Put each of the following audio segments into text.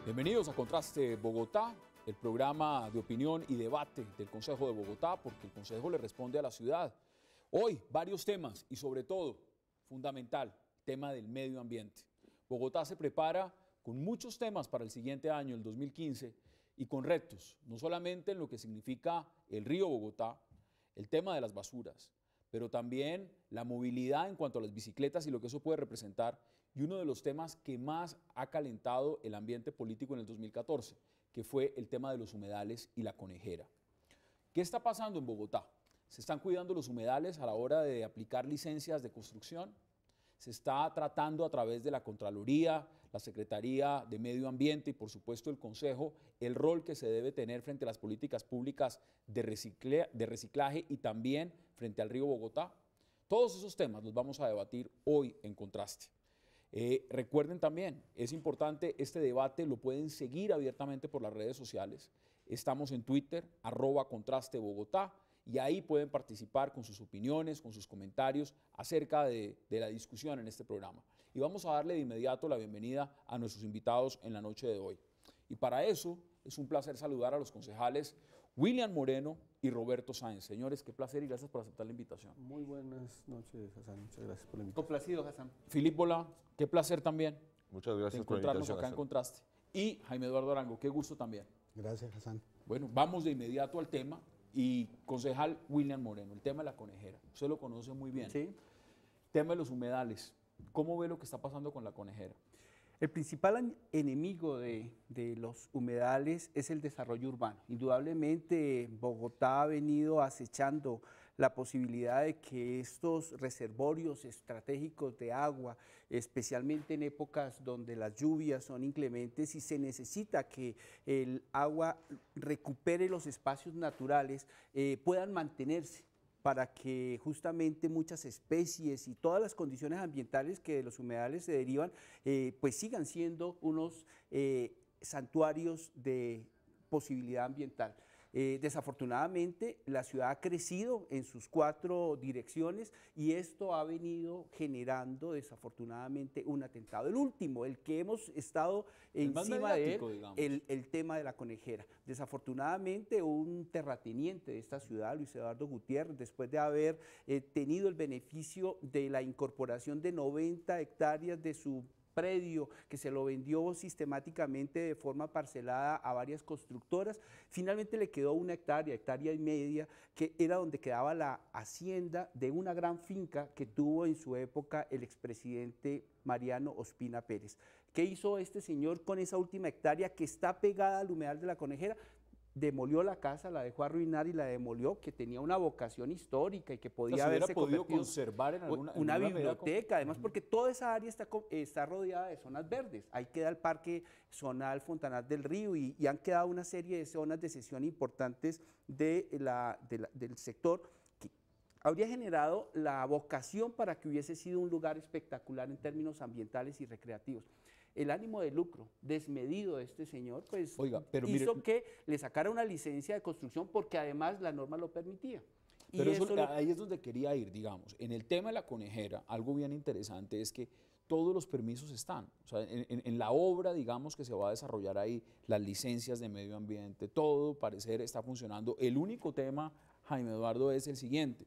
Bienvenidos a Contraste Bogotá, el programa de opinión y debate del Consejo de Bogotá, porque el Consejo le responde a la ciudad. Hoy, varios temas y sobre todo, fundamental, tema del medio ambiente. Bogotá se prepara con muchos temas para el siguiente año, el 2015, y con retos, no solamente en lo que significa el río Bogotá, el tema de las basuras, pero también la movilidad en cuanto a las bicicletas y lo que eso puede representar, y uno de los temas que más ha calentado el ambiente político en el 2014, que fue el tema de los humedales y la conejera. ¿Qué está pasando en Bogotá? ¿Se están cuidando los humedales a la hora de aplicar licencias de construcción? Se está tratando a través de la Contraloría, la Secretaría de Medio Ambiente y por supuesto el Consejo, el rol que se debe tener frente a las políticas públicas de reciclaje y también frente al río Bogotá. Todos esos temas los vamos a debatir hoy en Contraste. Recuerden también, es importante este debate, lo pueden seguir abiertamente por las redes sociales. Estamos en Twitter, @ContrasteBogotá, y ahí pueden participar con sus opiniones, con sus comentarios acerca de la discusión en este programa. Y vamos a darle de inmediato la bienvenida a nuestros invitados en la noche de hoy. Y para eso es un placer saludar a los concejales William Moreno y Roberto Sáenz. Señores, qué placer y gracias por aceptar la invitación. Muy buenas noches, Hassan. Muchas gracias por la invitación. Complacido, Hassan. Filip Bolá, qué placer también. Muchas gracias de por la encontrarnos invitación. acá en Contraste. Y Jaime Eduardo Arango, qué gusto también. Gracias, Hassan. Bueno, vamos de inmediato al tema. Y concejal William Moreno, el tema de la conejera. Usted lo conoce muy bien. Sí. Tema de los humedales. ¿Cómo ve lo que está pasando con la conejera? El principal enemigo de los humedales es el desarrollo urbano. Indudablemente Bogotá ha venido acechando la posibilidad de que estos reservorios estratégicos de agua, especialmente en épocas donde las lluvias son inclementes y se necesita que el agua recupere los espacios naturales, puedan mantenerse, para que justamente muchas especies y todas las condiciones ambientales que de los humedales se derivan, pues sigan siendo unos santuarios de posibilidad ambiental. Desafortunadamente, la ciudad ha crecido en sus 4 direcciones y esto ha venido generando desafortunadamente un atentado. El último, el que hemos estado encima de él, el tema de la conejera. Desafortunadamente, un terrateniente de esta ciudad, Luis Eduardo Gutiérrez, después de haber tenido el beneficio de la incorporación de 90 hectáreas de su predio, que se lo vendió sistemáticamente de forma parcelada a varias constructoras, finalmente le quedó 1 hectárea, hectárea y media, que era donde quedaba la hacienda de una gran finca que tuvo en su época el expresidente Mariano Ospina Pérez. ¿Qué hizo este señor con esa última hectárea que está pegada al humedal de la conejera? Demolió la casa, la dejó arruinar y la demolió, que tenía una vocación histórica y que podía haberse podido conservar en una biblioteca, además porque toda esa área está rodeada de zonas verdes. Ahí queda el Parque Zonal Fontanal del Río y han quedado una serie de zonas de cesión importantes del sector que habría generado la vocación para que hubiese sido un lugar espectacular en términos ambientales y recreativos. El ánimo de lucro desmedido de este señor, pues hizo que le sacara una licencia de construcción porque además la norma lo permitía. Pero ahí es donde quería ir, digamos. En el tema de la conejera, algo bien interesante es que todos los permisos están. O sea, en la obra, digamos, que se va a desarrollar ahí, las licencias de medio ambiente, todo parecer está funcionando. El único tema, Jaime Eduardo, es el siguiente.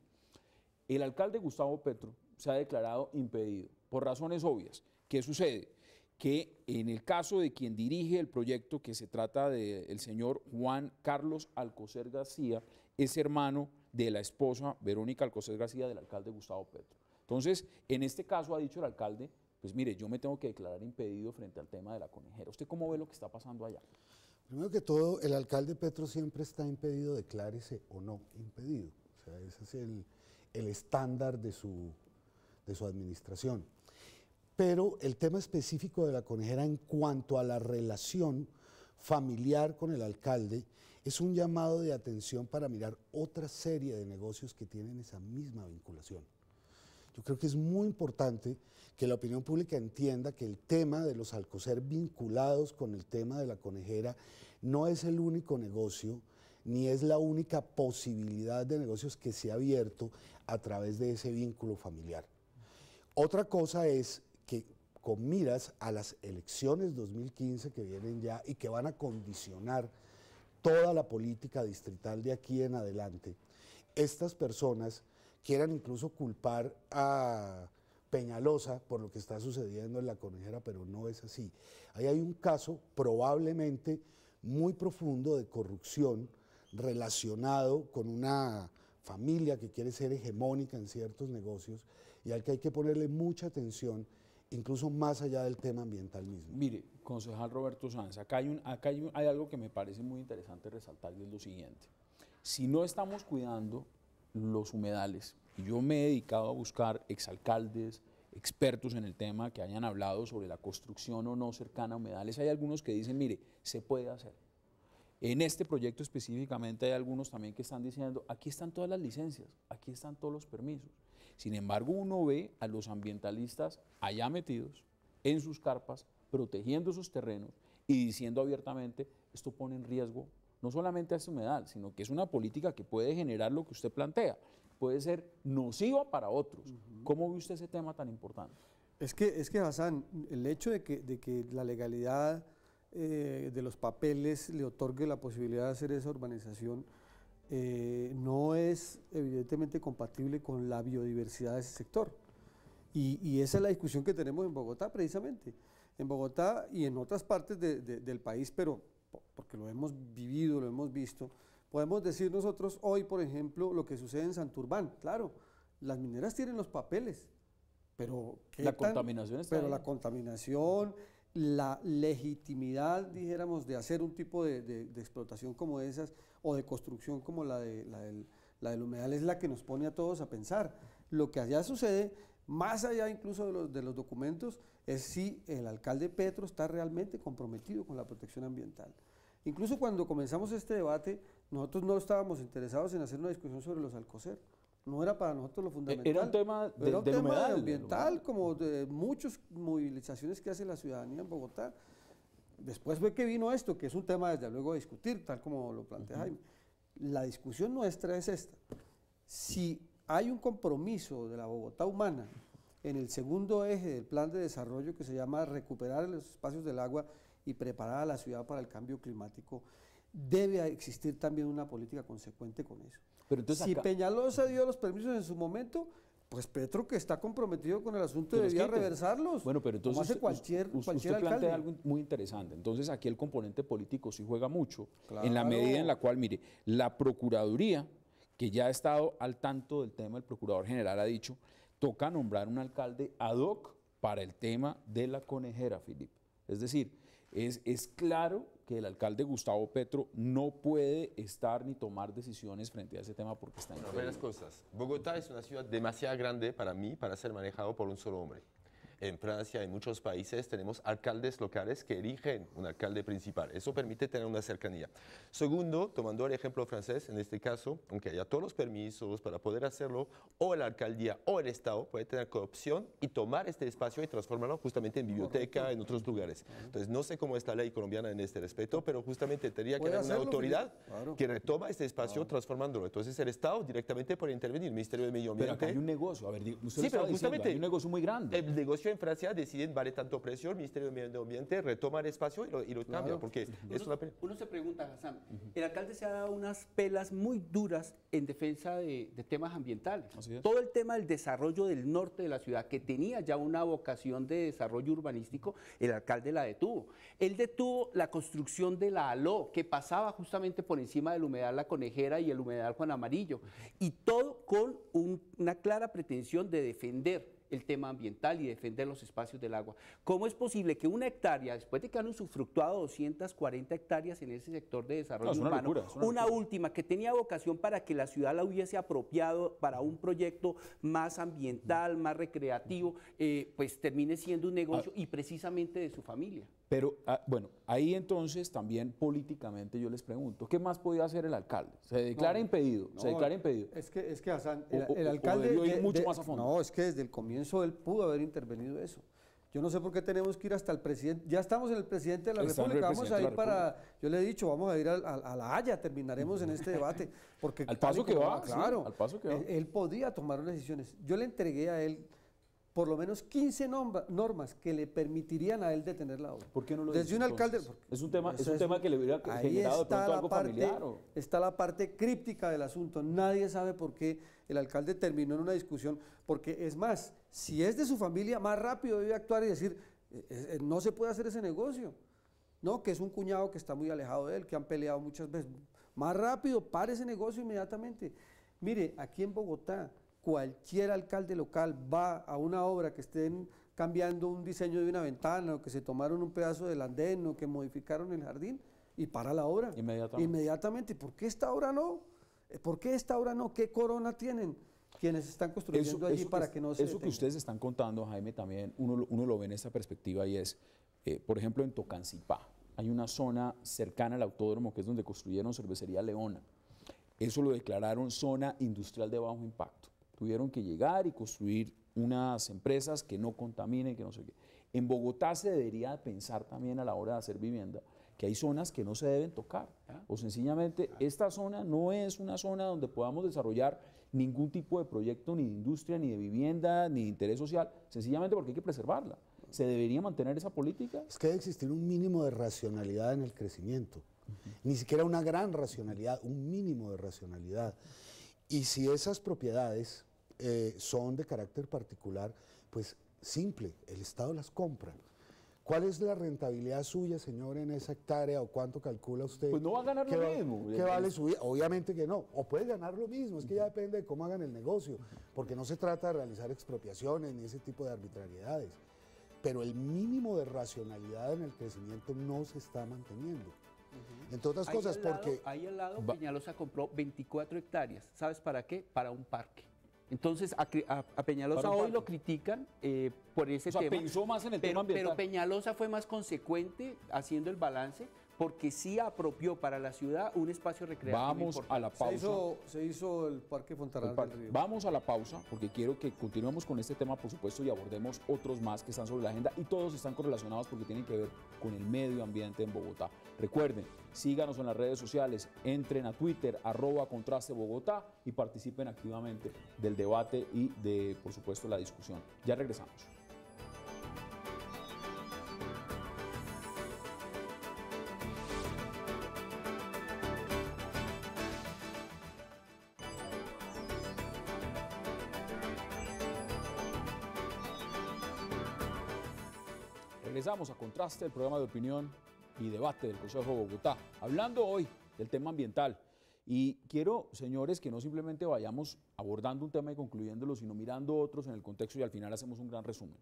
El alcalde Gustavo Petro se ha declarado impedido por razones obvias. ¿Qué sucede? Que en el caso de quien dirige el proyecto, que se trata del señor Juan Carlos Alcocer García, es hermano de la esposa Verónica Alcocer García del alcalde Gustavo Petro. Entonces, en este caso ha dicho el alcalde, pues mire, yo me tengo que declarar impedido frente al tema de la conejera. ¿Usted cómo ve lo que está pasando allá? Primero que todo, el alcalde Petro siempre está impedido, declárese o no impedido. O sea, ese es el estándar de su administración. Pero el tema específico de la conejera en cuanto a la relación familiar con el alcalde es un llamado de atención para mirar otra serie de negocios que tienen esa misma vinculación. Yo creo que es muy importante que la opinión pública entienda que el tema de los Alcocer vinculados con el tema de la conejera no es el único negocio, ni es la única posibilidad de negocios que se ha abierto a través de ese vínculo familiar. Otra cosa es que con miras a las elecciones 2015 que vienen ya y que van a condicionar toda la política distrital de aquí en adelante, estas personas quieran incluso culpar a Peñalosa por lo que está sucediendo en La Conejera, pero no es así. Ahí hay un caso probablemente muy profundo de corrupción relacionado con una familia que quiere ser hegemónica en ciertos negocios y al que hay que ponerle mucha atención, incluso más allá del tema ambiental mismo. Mire, concejal Roberto Sanz, hay algo que me parece muy interesante resaltar y es lo siguiente. Si no estamos cuidando los humedales, y yo me he dedicado a buscar exalcaldes, expertos en el tema que hayan hablado sobre la construcción o no cercana a humedales, hay algunos que dicen, mire, se puede hacer. En este proyecto específicamente hay algunos también que están diciendo, aquí están todas las licencias, aquí están todos los permisos. Sin embargo, uno ve a los ambientalistas allá metidos en sus carpas, protegiendo sus terrenos y diciendo abiertamente, esto pone en riesgo no solamente a este humedal, sino que es una política que puede generar lo que usted plantea, puede ser nociva para otros. ¿Cómo ve usted ese tema tan importante? Es que Hassan, el hecho de que la legalidad de los papeles le otorgue la posibilidad de hacer esa urbanización no es evidentemente compatible con la biodiversidad de ese sector. Y esa es la discusión que tenemos en Bogotá precisamente. En Bogotá y en otras partes del país, pero porque lo hemos vivido, lo hemos visto, podemos decir nosotros hoy, por ejemplo, lo que sucede en Santurbán. Claro, las mineras tienen los papeles, pero la contaminación está pero ahí. La contaminación, la legitimidad, dijéramos, de hacer un tipo de explotación como esas o de construcción como la del humedal es la que nos pone a todos a pensar. Lo que allá sucede, más allá incluso de los documentos, es si el alcalde Petro está realmente comprometido con la protección ambiental. Incluso cuando comenzamos este debate, nosotros no estábamos interesados en hacer una discusión sobre los Alcocer. No era para nosotros lo fundamental. Era un tema era un tema humedal, ambiental, como de muchas movilizaciones que hace la ciudadanía en Bogotá. Después fue que vino esto, que es un tema desde luego a discutir, tal como lo plantea Jaime. La discusión nuestra es esta. Si hay un compromiso de la Bogotá humana en el segundo eje del plan de desarrollo que se llama recuperar los espacios del agua y preparar a la ciudad para el cambio climático, debe existir también una política consecuente con eso. Pero entonces si Peñalosa dio los permisos en su momento, pues Petro, que está comprometido con el asunto, debía reversarlos. Bueno, pero entonces como hace cualquier usted alcalde. plantea algo muy interesante. Entonces aquí el componente político sí juega mucho, Claro. en la medida en la cual, mire, la Procuraduría, que ya ha estado al tanto del tema, el Procurador General ha dicho, toca nombrar un alcalde ad hoc para el tema de La Conejera, Filipe. Es decir, es claro que el alcalde Gustavo Petro no puede estar ni tomar decisiones frente a ese tema porque está impedido. Varias cosas. Bogotá es una ciudad demasiado grande para mí para ser manejado por un solo hombre. En Francia, en muchos países, tenemos alcaldes locales que eligen un alcalde principal. Eso permite tener una cercanía. Segundo, tomando el ejemplo francés, en este caso, aunque haya todos los permisos para poder hacerlo, o la alcaldía o el Estado puede tener opción y tomar este espacio y transformarlo justamente en biblioteca, en otros lugares. Entonces, no sé cómo es la ley colombiana en este respecto, pero justamente tendría que haber una autoridad que retoma este espacio transformándolo. Entonces, el Estado directamente puede intervenir, el Ministerio de Medio Ambiente. Pero acá hay un negocio, a ver, usted sí, pero justamente hay un negocio muy grande. El negocio en Francia deciden vale tanto precio, el Ministerio de Medio Ambiente retoma el espacio y lo cambia, porque es una pena. Uno se pregunta, Hassan, el alcalde se ha dado unas pelas muy duras en defensa de temas ambientales. Todo el tema del desarrollo del norte de la ciudad, que tenía ya una vocación de desarrollo urbanístico, el alcalde la detuvo. Él detuvo la construcción de la ALO, que pasaba justamente por encima del humedal La Conejera y el humedal Juan Amarillo, y todo con una clara pretensión de defender el tema ambiental y defender los espacios del agua. ¿Cómo es posible que una hectárea, después de que han usufructuado 240 hectáreas en ese sector de desarrollo urbano, una última que tenía vocación para que la ciudad la hubiese apropiado para un proyecto más ambiental, más recreativo, pues termine siendo un negocio y precisamente de su familia? Pero, bueno, ahí entonces también políticamente yo les pregunto, ¿qué más podía hacer el alcalde? ¿Se declara impedido? ¿Se declara impedido? Es que Hassan, el alcalde... debió ir mucho más a fondo. No, es que desde el comienzo él pudo haber intervenido eso. Yo no sé por qué tenemos que ir hasta el presidente. Ya estamos en el presidente de la República. Vamos a ir para... Yo le he dicho, vamos a ir a La Haya, terminaremos en este debate. Porque al paso que va, claro, sí, al paso que va. Él podía tomar unas decisiones. Yo le entregué a él por lo menos 15 normas que le permitirían a él detener la obra. ¿Por qué no lo Desde dice, un alcalde... entonces? Es un tema que le hubiera ahí generado de está pronto la algo parte, familiar. ¿O? está la parte críptica del asunto. Nadie sabe por qué el alcalde terminó en una discusión, porque es más, si es de su familia, más rápido debe actuar y decir, no se puede hacer ese negocio. No, que es un cuñado que está muy alejado de él, que han peleado muchas veces. Más rápido, pare ese negocio inmediatamente. Mire, aquí en Bogotá, cualquier alcalde local va a una obra que estén cambiando un diseño de una ventana, o que se tomaron un pedazo del andén, o que modificaron el jardín, y para la obra. Inmediatamente. ¿Por qué esta obra no? ¿Por qué esta obra no? ¿Qué corona tienen quienes están construyendo allí para que no se Eso detenga? que ustedes están contando, Jaime, también uno lo ve en esta perspectiva y es, por ejemplo, en Tocancipá, hay una zona cercana al autódromo que es donde construyeron Cervecería Leona. Eso lo declararon zona industrial de bajo impacto. Tuvieron que llegar y construir unas empresas que no contaminen, que no sé qué. En Bogotá se debería pensar también a la hora de hacer vivienda que hay zonas que no se deben tocar. O sencillamente esta zona no es una zona donde podamos desarrollar ningún tipo de proyecto, ni de industria, ni de vivienda, ni de interés social, sencillamente porque hay que preservarla. ¿Se debería mantener esa política? Es que debe existir un mínimo de racionalidad en el crecimiento. Ni siquiera una gran racionalidad, un mínimo de racionalidad. Y si esas propiedades son de carácter particular, pues simple, el Estado las compra. ¿Cuál es la rentabilidad suya, señor, en esa hectárea o cuánto calcula usted? Pues no va a ganar lo mismo. ¿Qué vale su vida? Obviamente que no. O puede ganar lo mismo, es que ya depende de cómo hagan el negocio, porque no se trata de realizar expropiaciones ni ese tipo de arbitrariedades. Pero el mínimo de racionalidad en el crecimiento no se está manteniendo. Entre otras cosas, porque... Ahí al lado Peñalosa compró 24 hectáreas. ¿Sabes para qué? Para un parque. Entonces a Peñalosa hoy lo critican por ese tema. Pensó más en el tema ambiental. Pero Peñalosa fue más consecuente haciendo el balance porque sí apropió para la ciudad un espacio recreativo. Vamos a la pausa. Se hizo el Parque Fontanal del Río. Vamos a la pausa porque quiero que continuemos con este tema, por supuesto, y abordemos otros más que están sobre la agenda y todos están correlacionados porque tienen que ver con el medio ambiente en Bogotá. Recuerden, síganos en las redes sociales, entren a Twitter, @ContrasteBogotá y participen activamente del debate y de, por supuesto, la discusión. Ya regresamos. Regresamos a Contraste, el programa de opinión y debate del Consejo de Bogotá, hablando hoy del tema ambiental. Y quiero, señores, que no simplemente vayamos abordando un tema y concluyéndolo, sino mirando otros en el contexto y al final hacemos un gran resumen.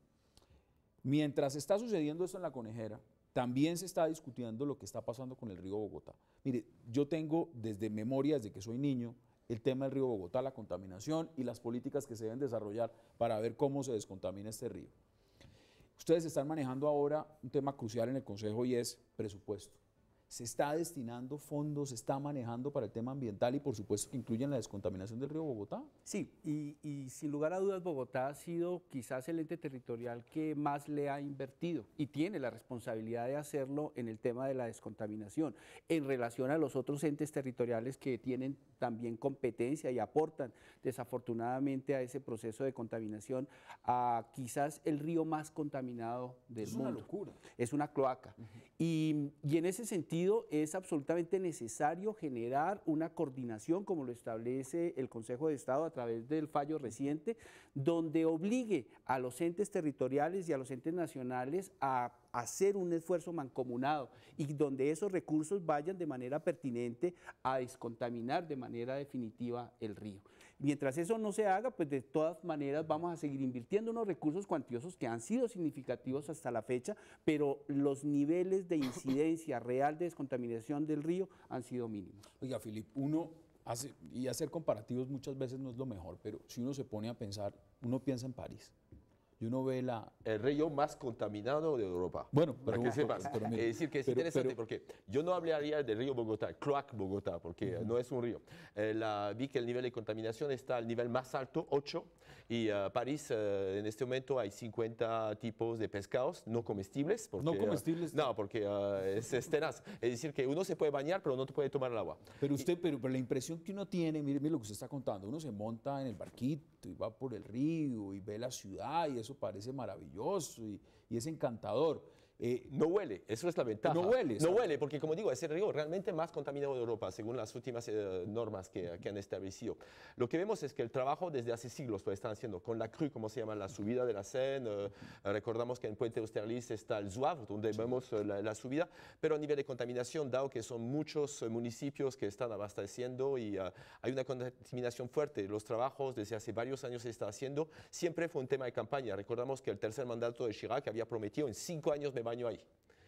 Mientras está sucediendo esto en La Conejera, también se está discutiendo lo que está pasando con el río Bogotá. Mire, yo tengo desde memoria, desde que soy niño, el tema del río Bogotá, la contaminación y las políticas que se deben desarrollar para ver cómo se descontamina este río. Ustedes están manejando ahora un tema crucial en el Consejo y es presupuesto. Se está destinando fondos, se está manejando para el tema ambiental y por supuesto que incluyen la descontaminación del río Bogotá. Sí, y sin lugar a dudas Bogotá ha sido quizás el ente territorial que más le ha invertido y tiene la responsabilidad de hacerlo en el tema de la descontaminación, en relación a los otros entes territoriales que tienen también competencia y aportan desafortunadamente a ese proceso de contaminación a quizás el río más contaminado del mundo. Es una locura. Es una cloaca. Y en ese sentido es absolutamente necesario generar una coordinación como lo establece el Consejo de Estado a través del fallo reciente, donde obligue a los entes territoriales y a los entes nacionales a hacer un esfuerzo mancomunado y donde esos recursos vayan de manera pertinente a descontaminar de manera definitiva el río. Mientras eso no se haga, pues de todas maneras vamos a seguir invirtiendo unos recursos cuantiosos que han sido significativos hasta la fecha, pero los niveles de incidencia real de descontaminación del río han sido mínimos. Oiga, Filip, hacer comparativos muchas veces no es lo mejor, pero si uno se pone a pensar, uno piensa en París. Y uno ve el río más contaminado de Europa. Bueno, para que sepas. Es decir, que es interesante porque yo no hablaría del río Bogotá, Cloac Bogotá, porque no es un río. Vi que el nivel de contaminación está al nivel más alto, 8, y París en este momento hay 50 tipos de pescados no comestibles. Porque, ¿No comestibles? No, porque es tenaz. Es decir, que uno se puede bañar, pero no te puede tomar el agua. Pero pero la impresión que uno tiene, mire lo que usted está contando, uno se monta en el barquito y va por el río y ve la ciudad y eso parece maravilloso y es encantador. No huele, eso es la ventaja. No huele. No huele, porque como digo, es el río realmente más contaminado de Europa, según las últimas normas que han establecido. Lo que vemos es que el trabajo desde hace siglos lo están haciendo, con la crue, como se llama, la subida de la Seine. Recordamos que en Puente Austerlitz está el Zouavre, donde vemos la subida, pero a nivel de contaminación, dado que son muchos municipios que están abasteciendo y hay una contaminación fuerte. Los trabajos desde hace varios años se está haciendo, siempre fue un tema de campaña. Recordamos que el tercer mandato de Chirac había prometido en 5 años me baño ahí.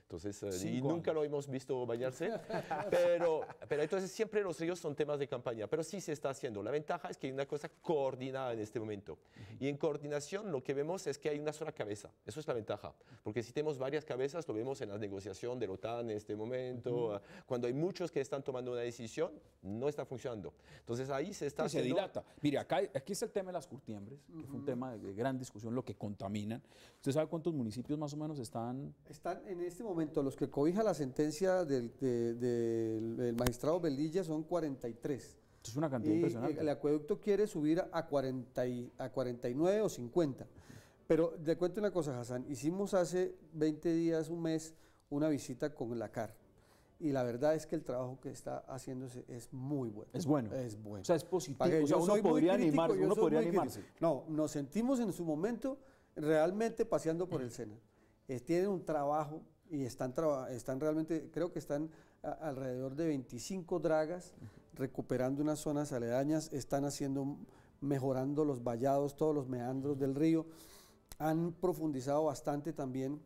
Entonces, y nunca lo hemos visto bañarse, pero entonces siempre los ríos son temas de campaña, pero sí se está haciendo. La ventaja es que hay una cosa coordinada en este momento. Y en coordinación lo que vemos es que hay una sola cabeza, eso es la ventaja, porque si tenemos varias cabezas, lo vemos en la negociación de la OTAN en este momento, cuando hay muchos que están tomando una decisión, no está funcionando. Entonces ahí se está se haciendo... dilata. Mire, aquí está el tema de las curtiembres, que fue un tema de gran discusión, lo que contaminan. ¿Usted sabe cuántos municipios más o menos están? Están en este momento, los que cobija la sentencia del magistrado Velilla son 43. Es una cantidad impresionante. El acueducto quiere subir a 49 o 50. Pero le cuento una cosa, Hassan. Hicimos hace 20 días, un mes, una visita con la CAR. Y la verdad es que el trabajo que está haciéndose es muy bueno. Es bueno. Es bueno. O sea, es positivo. O sea, uno podría animarse. No, nos sentimos en su momento realmente paseando por el Sena. Tienen un trabajo y están realmente, creo que están alrededor de 25 dragas recuperando unas zonas aledañas, están mejorando los vallados, todos los meandros del río, han profundizado bastante también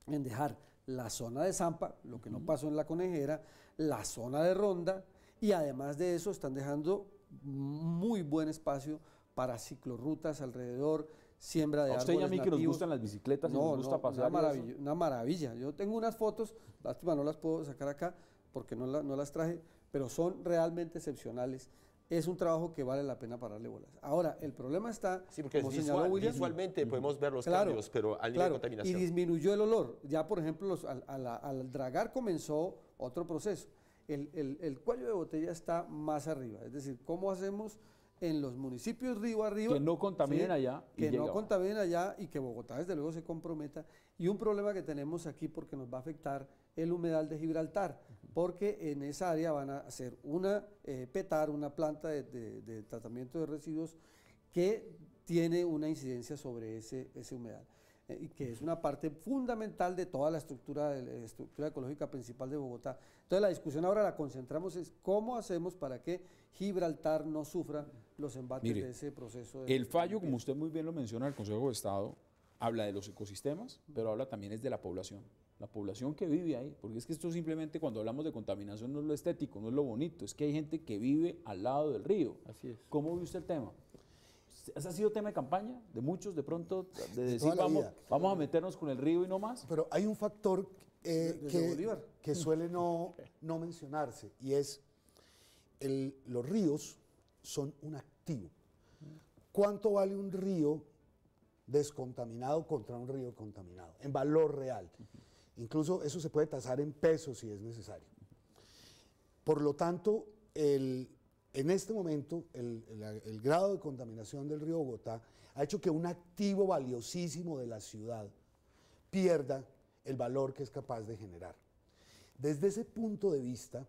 en dejar la zona de Zampa, lo que no pasó en la Conejera, la zona de Ronda, y además de eso están dejando muy buen espacio para ciclorrutas alrededor, siembra de árboles nativos. A usted y a mí que nos gustan las bicicletas y nos gusta pasear. Una maravilla. Yo tengo unas fotos, lástima no las puedo sacar acá porque no las traje, pero son realmente excepcionales. Es un trabajo que vale la pena pararle bolas. Ahora, el problema está, sí, porque como señaló William, visualmente podemos ver los cambios, pero al nivel de contaminación. Y disminuyó el olor. Ya, por ejemplo, al dragar comenzó otro proceso. El cuello de botella está más arriba. Es decir, ¿cómo hacemos en los municipios río arriba? Que no contaminen allá. Que no contaminen allá y que Bogotá desde luego se comprometa. Y un problema que tenemos aquí porque nos va a afectar el humedal de Gibraltar, porque en esa área van a hacer una PETAR, una planta de tratamiento de residuos que tiene una incidencia sobre ese humedal. Y que es una parte fundamental de toda la estructura ecológica principal de Bogotá. Entonces la discusión ahora la concentramos es cómo hacemos para que Gibraltar no sufra los embates de ese proceso. El fallo, como usted muy bien lo menciona, el Consejo de Estado habla de los ecosistemas, pero habla también es de la población que vive ahí, porque es que esto simplemente cuando hablamos de contaminación no es lo estético, no es lo bonito, es que hay gente que vive al lado del río. Así es. ¿Cómo ve usted el tema? ¿Ese ha sido tema de campaña de muchos de pronto, de decir vamos a meternos con el río y no más? Pero hay un factor que suele no mencionarse y es los ríos son un activo. ¿Cuánto vale un río descontaminado contra un río contaminado? En valor real. Incluso eso se puede tasar en pesos si es necesario. Por lo tanto, en este momento, el grado de contaminación del río Bogotá ha hecho que un activo valiosísimo de la ciudad pierda el valor que es capaz de generar. Desde ese punto de vista,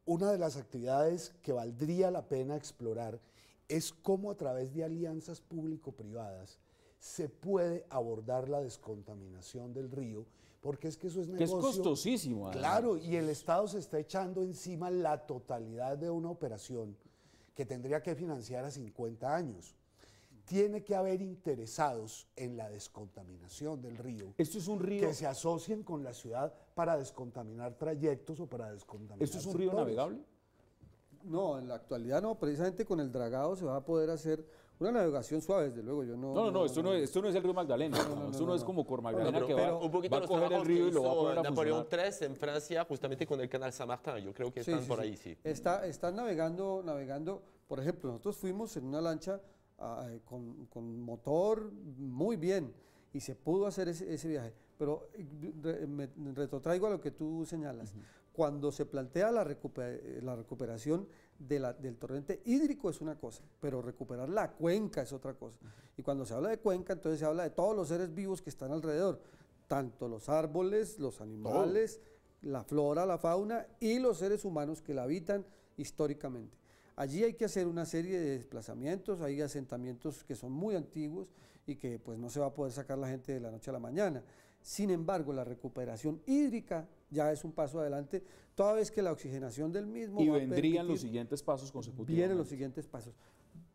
una de las actividades que valdría la pena explorar es cómo a través de alianzas público-privadas se puede abordar la descontaminación del río, porque es que eso es negocio. Que es costosísimo. Además. Claro, y el Estado se está echando encima la totalidad de una operación que tendría que financiar a 50 años. Tiene que haber interesados en la descontaminación del río. Esto es un río que se asocien con la ciudad para descontaminar trayectos o para descontaminar ¿Esto es un río navegable? No, en la actualidad no, precisamente con el dragado se va a poder hacer una navegación suave, desde luego. Esto no es el río Magdalena, esto no es como Cor Magdalena que va a coger el río y lo va a poner a Napoleón III en Francia, justamente con el canal Saint-Martin, yo creo que están por ahí, sí. Están navegando, por ejemplo, nosotros fuimos en una lancha con motor muy bien y se pudo hacer ese viaje, pero me retrotraigo a lo que tú señalas. Cuando se plantea la recuperación del torrente hídrico es una cosa, pero recuperar la cuenca es otra cosa. Y cuando se habla de cuenca, entonces se habla de todos los seres vivos que están alrededor, tanto los árboles, los animales, la flora, la fauna y los seres humanos que la habitan históricamente. Allí hay que hacer una serie de desplazamientos, hay asentamientos que son muy antiguos y que pues no se va a poder sacar la gente de la noche a la mañana. Sin embargo, la recuperación hídrica ya es un paso adelante, toda vez que la oxigenación del mismo Y va a vendrían permitir, los siguientes pasos consecutivos. vienen los siguientes pasos.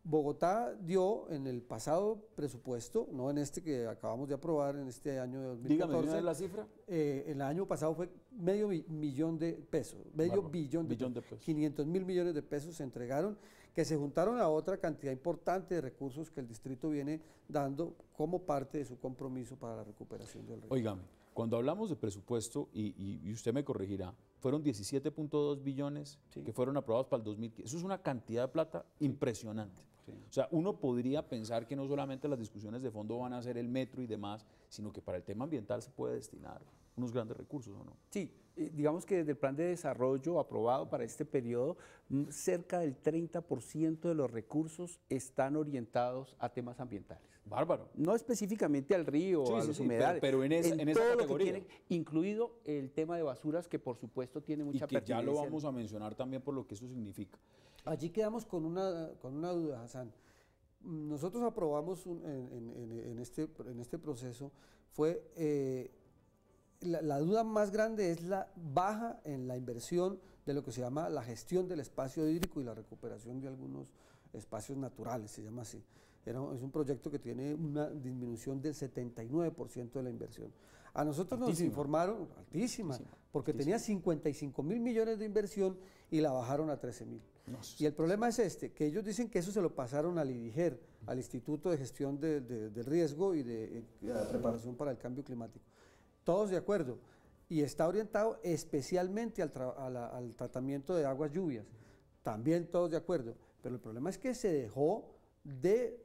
Bogotá dio en el pasado presupuesto, no en este que acabamos de aprobar, en este año de 2014. Dígame, ¿no es la cifra? El año pasado fue medio millón de pesos, medio billón de pesos. 500.000 millones de pesos se entregaron, que se juntaron a otra cantidad importante de recursos que el distrito viene dando como parte de su compromiso para la recuperación del río. Óigame, cuando hablamos de presupuesto, y usted me corregirá, fueron 17.2 billones que fueron aprobados para el 2015. Eso es una cantidad de plata impresionante. Sí. O sea, uno podría pensar que no solamente las discusiones de fondo van a ser el metro y demás, sino que para el tema ambiental se puede destinar unos grandes recursos, ¿o no? Sí, digamos que desde el plan de desarrollo aprobado para este periodo, cerca del 30% de los recursos están orientados a temas ambientales. Bárbaro. No específicamente al río, Sí, a sí, los sí, humedales, pero en esa todo lo que categoría. tiene, incluido el tema de basuras, que por supuesto tiene Y mucha que ya pertinencia. lo vamos a mencionar también por lo que eso significa. Allí quedamos con una duda, Hassan. Nosotros aprobamos en este proceso, fue la duda más grande es la baja en la inversión de lo que se llama la gestión del espacio hídrico y la recuperación de algunos espacios naturales, se llama así. Es un proyecto que tiene una disminución del 79% de la inversión. A nosotros nos informaron, altísima, porque tenía 55.000 millones de inversión y la bajaron a 13.000. No, Y el problema es que ellos dicen que eso se lo pasaron al IDIGER, al Instituto de Gestión del Riesgo y de Preparación para el Cambio Climático. Todos de acuerdo. Y está orientado especialmente al tratamiento de aguas lluvias. También todos de acuerdo. Pero el problema es que se dejó de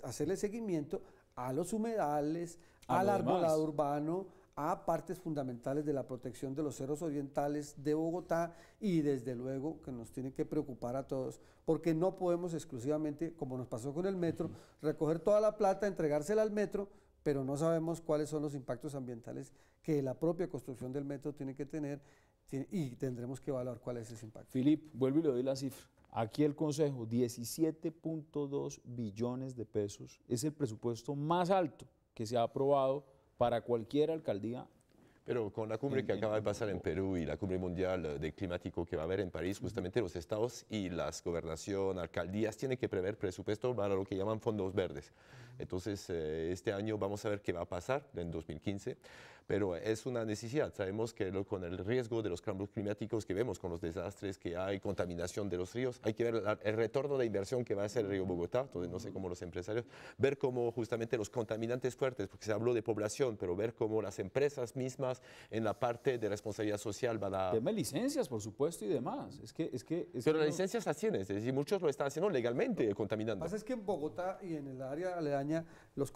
hacerle seguimiento a los humedales, al arbolado urbano, a partes fundamentales de la protección de los cerros orientales de Bogotá y desde luego que nos tiene que preocupar a todos, porque no podemos exclusivamente, como nos pasó con el metro, recoger toda la plata, entregársela al metro, pero no sabemos cuáles son los impactos ambientales que la propia construcción del metro tiene que tener y tendremos que evaluar cuál es ese impacto. Filip, vuelvo y le doy la cifra. Aquí el Consejo, 17.2 billones de pesos, es el presupuesto más alto que se ha aprobado para cualquier alcaldía. Pero con la cumbre que acaba de pasar en Perú y la cumbre mundial de climático que va a haber en París, justamente los estados y las gobernaciones, alcaldías tienen que prever presupuesto para lo que llaman fondos verdes. Entonces, este año vamos a ver qué va a pasar en 2015, pero es una necesidad. Sabemos que con el riesgo de los cambios climáticos que vemos, con los desastres que hay, contaminación de los ríos, hay que ver el retorno de inversión que va a hacer el río Bogotá, entonces no sé cómo los empresarios, ver cómo justamente los contaminantes fuertes, porque se habló de población, pero ver cómo las empresas mismas en la parte de responsabilidad social van a... Tema de licencias, por supuesto, y demás. Pero las licencias las tienen, es decir, muchos lo están haciendo legalmente, contaminando. Lo que pasa es que en Bogotá y en el área aledaña, los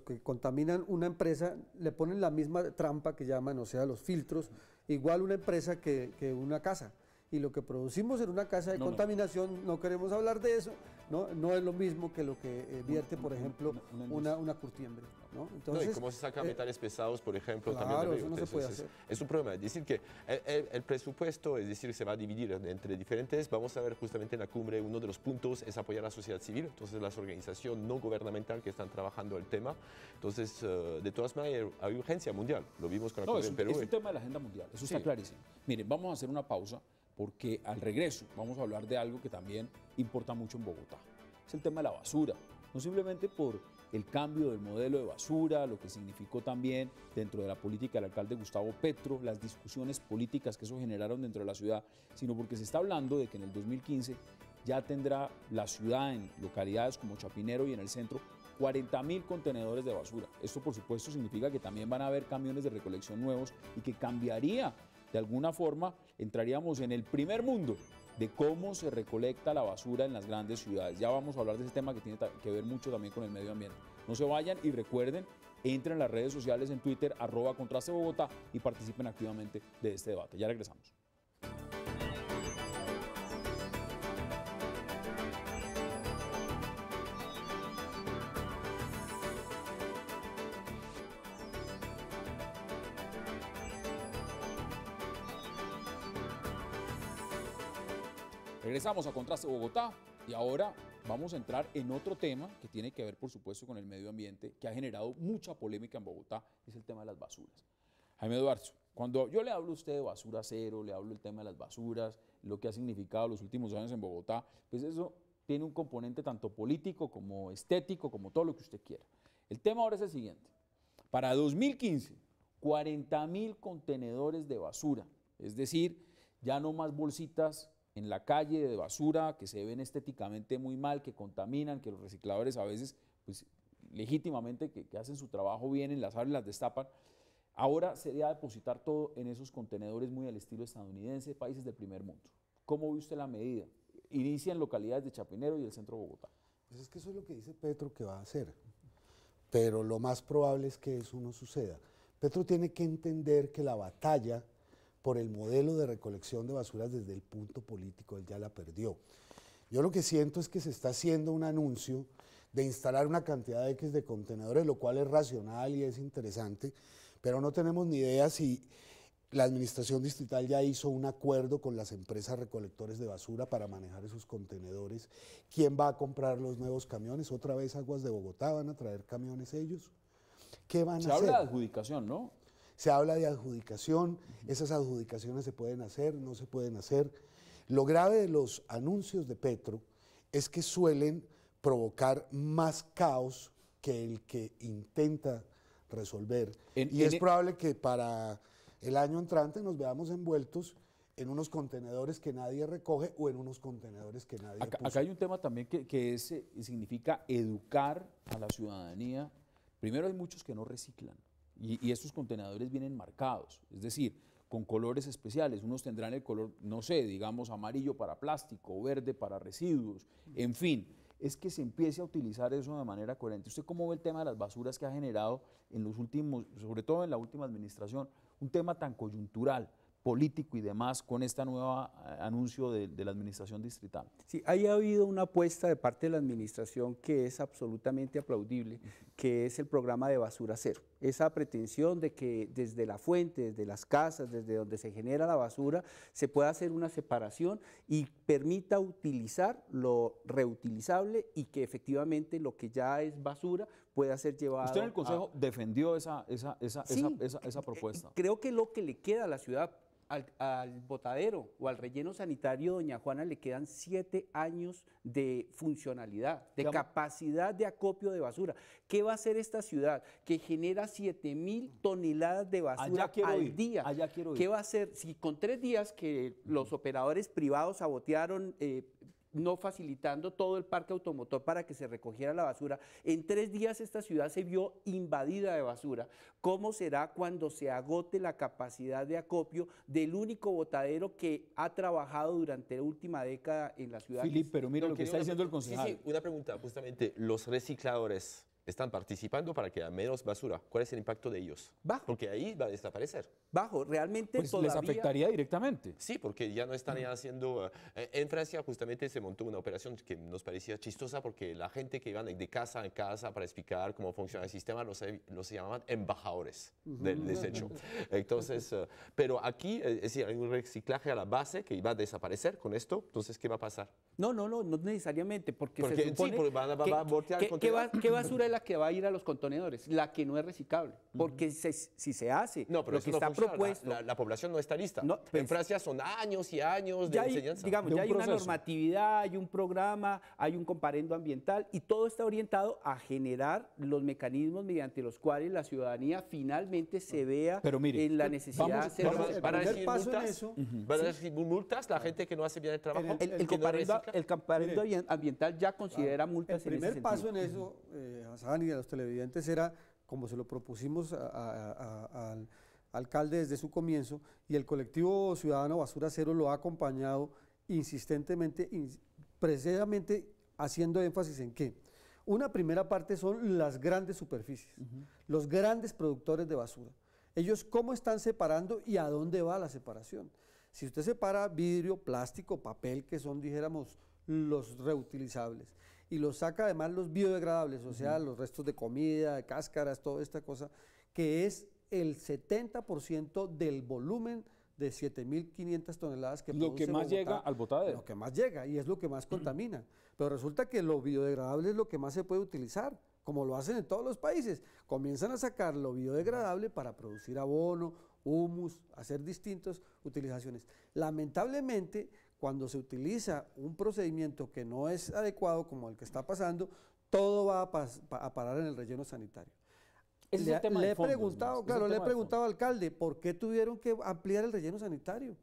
que contaminan una empresa le ponen la misma trampa que llaman, o sea, los filtros, igual una empresa que una casa. Y lo que producimos en una casa de contaminación, no queremos hablar de eso, no es lo mismo que lo que vierte, por ejemplo, una curtiembre. ¿no? Entonces, y cómo se sacan metales pesados, por ejemplo, claro, también del río. eso no se puede hacer. Es un problema. Es decir, que el presupuesto, es decir, se va a dividir entre diferentes. Vamos a ver justamente en la cumbre, uno de los puntos es apoyar a la sociedad civil, entonces las organizaciones no gubernamentales que están trabajando el tema. Entonces, de todas maneras, hay urgencia mundial. Lo vimos con la cumbre en Perú. Es un tema de la agenda mundial, eso está clarísimo. Miren, vamos a hacer una pausa porque al regreso vamos a hablar de algo que también importa mucho en Bogotá. Es el tema de la basura, no simplemente por el cambio del modelo de basura, lo que significó también dentro de la política del alcalde Gustavo Petro, las discusiones políticas que eso generaron dentro de la ciudad, sino porque se está hablando de que en el 2015 ya tendrá la ciudad en localidades como Chapinero y en el centro 40.000 contenedores de basura. Esto por supuesto significa que también van a haber camiones de recolección nuevos y que cambiaría de alguna forma, entraríamos en el primer mundo de cómo se recolecta la basura en las grandes ciudades. Ya vamos a hablar de ese tema que tiene que ver mucho también con el medio ambiente. No se vayan y recuerden Entren en las redes sociales en Twitter, @contrastebogotá y participen activamente de este debate. Ya regresamos. Regresamos a Contraste Bogotá y ahora vamos a entrar en otro tema que tiene que ver, por supuesto, con el medio ambiente, que ha generado mucha polémica en Bogotá, es el tema de las basuras. Jaime Eduardo, cuando yo le hablo a usted de basura cero, le hablo del tema de las basuras, lo que ha significado los últimos años en Bogotá, pues eso tiene un componente tanto político como estético, como todo lo que usted quiera. El tema ahora es el siguiente. Para 2015, 40.000 contenedores de basura, es decir, ya no más bolsitas en la calle de basura que se ven estéticamente muy mal, que contaminan, que los recicladores a veces, pues legítimamente, que hacen su trabajo bien, en las áreas las destapan. Ahora sería depositar todo en esos contenedores muy al estilo estadounidense, países del primer mundo. ¿Cómo ve usted la medida? Inicia en localidades de Chapinero y el centro de Bogotá. Pues es que eso es lo que dice Petro que va a hacer, pero lo más probable es que eso no suceda. Petro tiene que entender que la batalla por el modelo de recolección de basuras desde el punto político, él ya la perdió. Yo lo que siento es que se está haciendo un anuncio de instalar una cantidad de X de contenedores, lo cual es racional y es interesante, pero no tenemos ni idea si la administración distrital ya hizo un acuerdo con las empresas recolectores de basura para manejar esos contenedores. ¿Quién va a comprar los nuevos camiones? ¿Otra vez Aguas de Bogotá van a traer camiones ellos? ¿Qué van a hacer? Se habla de adjudicación, ¿no? Se habla de adjudicación, esas adjudicaciones se pueden hacer, no se pueden hacer. Lo grave de los anuncios de Petro es que suelen provocar más caos que el que intenta resolver. Y es probable que para el año entrante nos veamos envueltos en unos contenedores que nadie recoge o en unos contenedores que nadie puso. Acá hay un tema también que significa educar a la ciudadanía. Primero, hay muchos que no reciclan. Y estos contenedores vienen marcados, es decir, con colores especiales. Unos tendrán el color, no sé, digamos amarillo para plástico, verde para residuos, en fin. Es que se empiece a utilizar eso de manera coherente. ¿Usted cómo ve el tema de las basuras que ha generado en los últimos, sobre todo en la última administración, un tema tan coyuntural, político y demás, con este nuevo anuncio de la administración distrital? Sí, ahí ha habido una apuesta de parte de la administración que es absolutamente aplaudible, que es el programa de basura cero. Esa pretensión de que desde la fuente, desde las casas, desde donde se genera la basura, se pueda hacer una separación y permita utilizar lo reutilizable y que efectivamente lo que ya es basura pueda ser llevado. Usted en el Consejo defendió esa propuesta. Creo que lo que le queda a la ciudad, al botadero o al relleno sanitario Doña Juana, le quedan 7 años de funcionalidad, de capacidad de acopio de basura. ¿Qué va a hacer esta ciudad que genera 7.000 toneladas de basura al día? ¿Qué va a hacer si con 3 días que los operadores privados sabotearon, no facilitando todo el parque automotor para que se recogiera la basura, en 3 días esta ciudad se vio invadida de basura? ¿Cómo será cuando se agote la capacidad de acopio del único botadero que ha trabajado durante la última década en la ciudad? Filipe, pero mira lo que está diciendo el concejal. Sí, una pregunta, justamente, los recicladores están participando para que haya menos basura. ¿Cuál es el impacto de ellos? Bajo. Porque ahí va a desaparecer. Bajo, realmente pues todavía... les afectaría directamente. Sí, porque ya no están haciendo... en Francia justamente se montó una operación que nos parecía chistosa porque la gente que iban de casa en casa para explicar cómo funciona el sistema los llamaban embajadores del desecho. Entonces, pero aquí, es decir, hay un reciclaje a la base que va a desaparecer con esto. Entonces, ¿qué va a pasar? No necesariamente, porque se supone sí, porque va a voltear el contenedor. ¿Qué basura es la que va a ir a los contenedores? La que no es reciclable, porque si se hace no, pero lo que está propuesto... La población no está lista. No, pues, en Francia son años y años de enseñanza. Digamos, ya hay una normatividad, hay un programa, hay un comparendo ambiental y todo está orientado a generar los mecanismos mediante los cuales la ciudadanía finalmente se vea en la necesidad de hacer... ¿Van a recibir multas la gente que no hace bien el trabajo? El comparendo ambiental ya considera multas en ese sentido. El primer paso en eso, Hassan y a los televidentes, era como se lo propusimos al alcalde desde su comienzo, y el colectivo ciudadano Basura Cero lo ha acompañado insistentemente, precisamente haciendo énfasis en que Una primera parte son las grandes superficies, los grandes productores de basura. Ellos cómo están separando y a dónde va la separación. Si usted separa vidrio, plástico, papel, que son, dijéramos, los reutilizables, y los saca además los biodegradables, o sea, los restos de comida, de cáscaras, toda esta cosa, que es el 70% del volumen de 7.500 toneladas que Lo que más Bogotá, llega al botadero. Lo que más llega y es lo que más contamina. Pero resulta que lo biodegradable es lo que más se puede utilizar, como lo hacen en todos los países. Comienzan a sacar lo biodegradable para producir abono, humus, hacer distintas utilizaciones. Lamentablemente, cuando se utiliza un procedimiento que no es adecuado, como el que está pasando, todo va a parar en el relleno sanitario. Ese es el tema de fondo, Le he preguntado al alcalde, ¿por qué tuvieron que ampliar el relleno sanitario?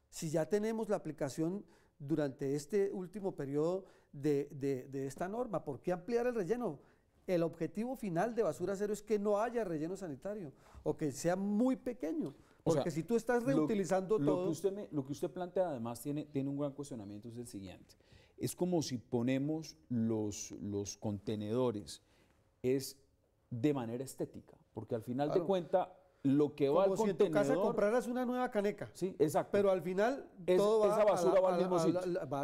Si ya tenemos la aplicación durante este último periodo de esta norma, ¿por qué ampliar el relleno? El objetivo final de Basura Cero es que no haya relleno sanitario o que sea muy pequeño. Porque si tú estás reutilizando todo... Lo que usted plantea además tiene un gran cuestionamiento, es el siguiente. Es como si ponemos los contenedores, es de manera estética, porque al final de cuentas lo que va al contenedor... Como si en tu casa compraras una nueva caneca. Sí, exacto. Pero al final todo va esa basura va al mismo sitio.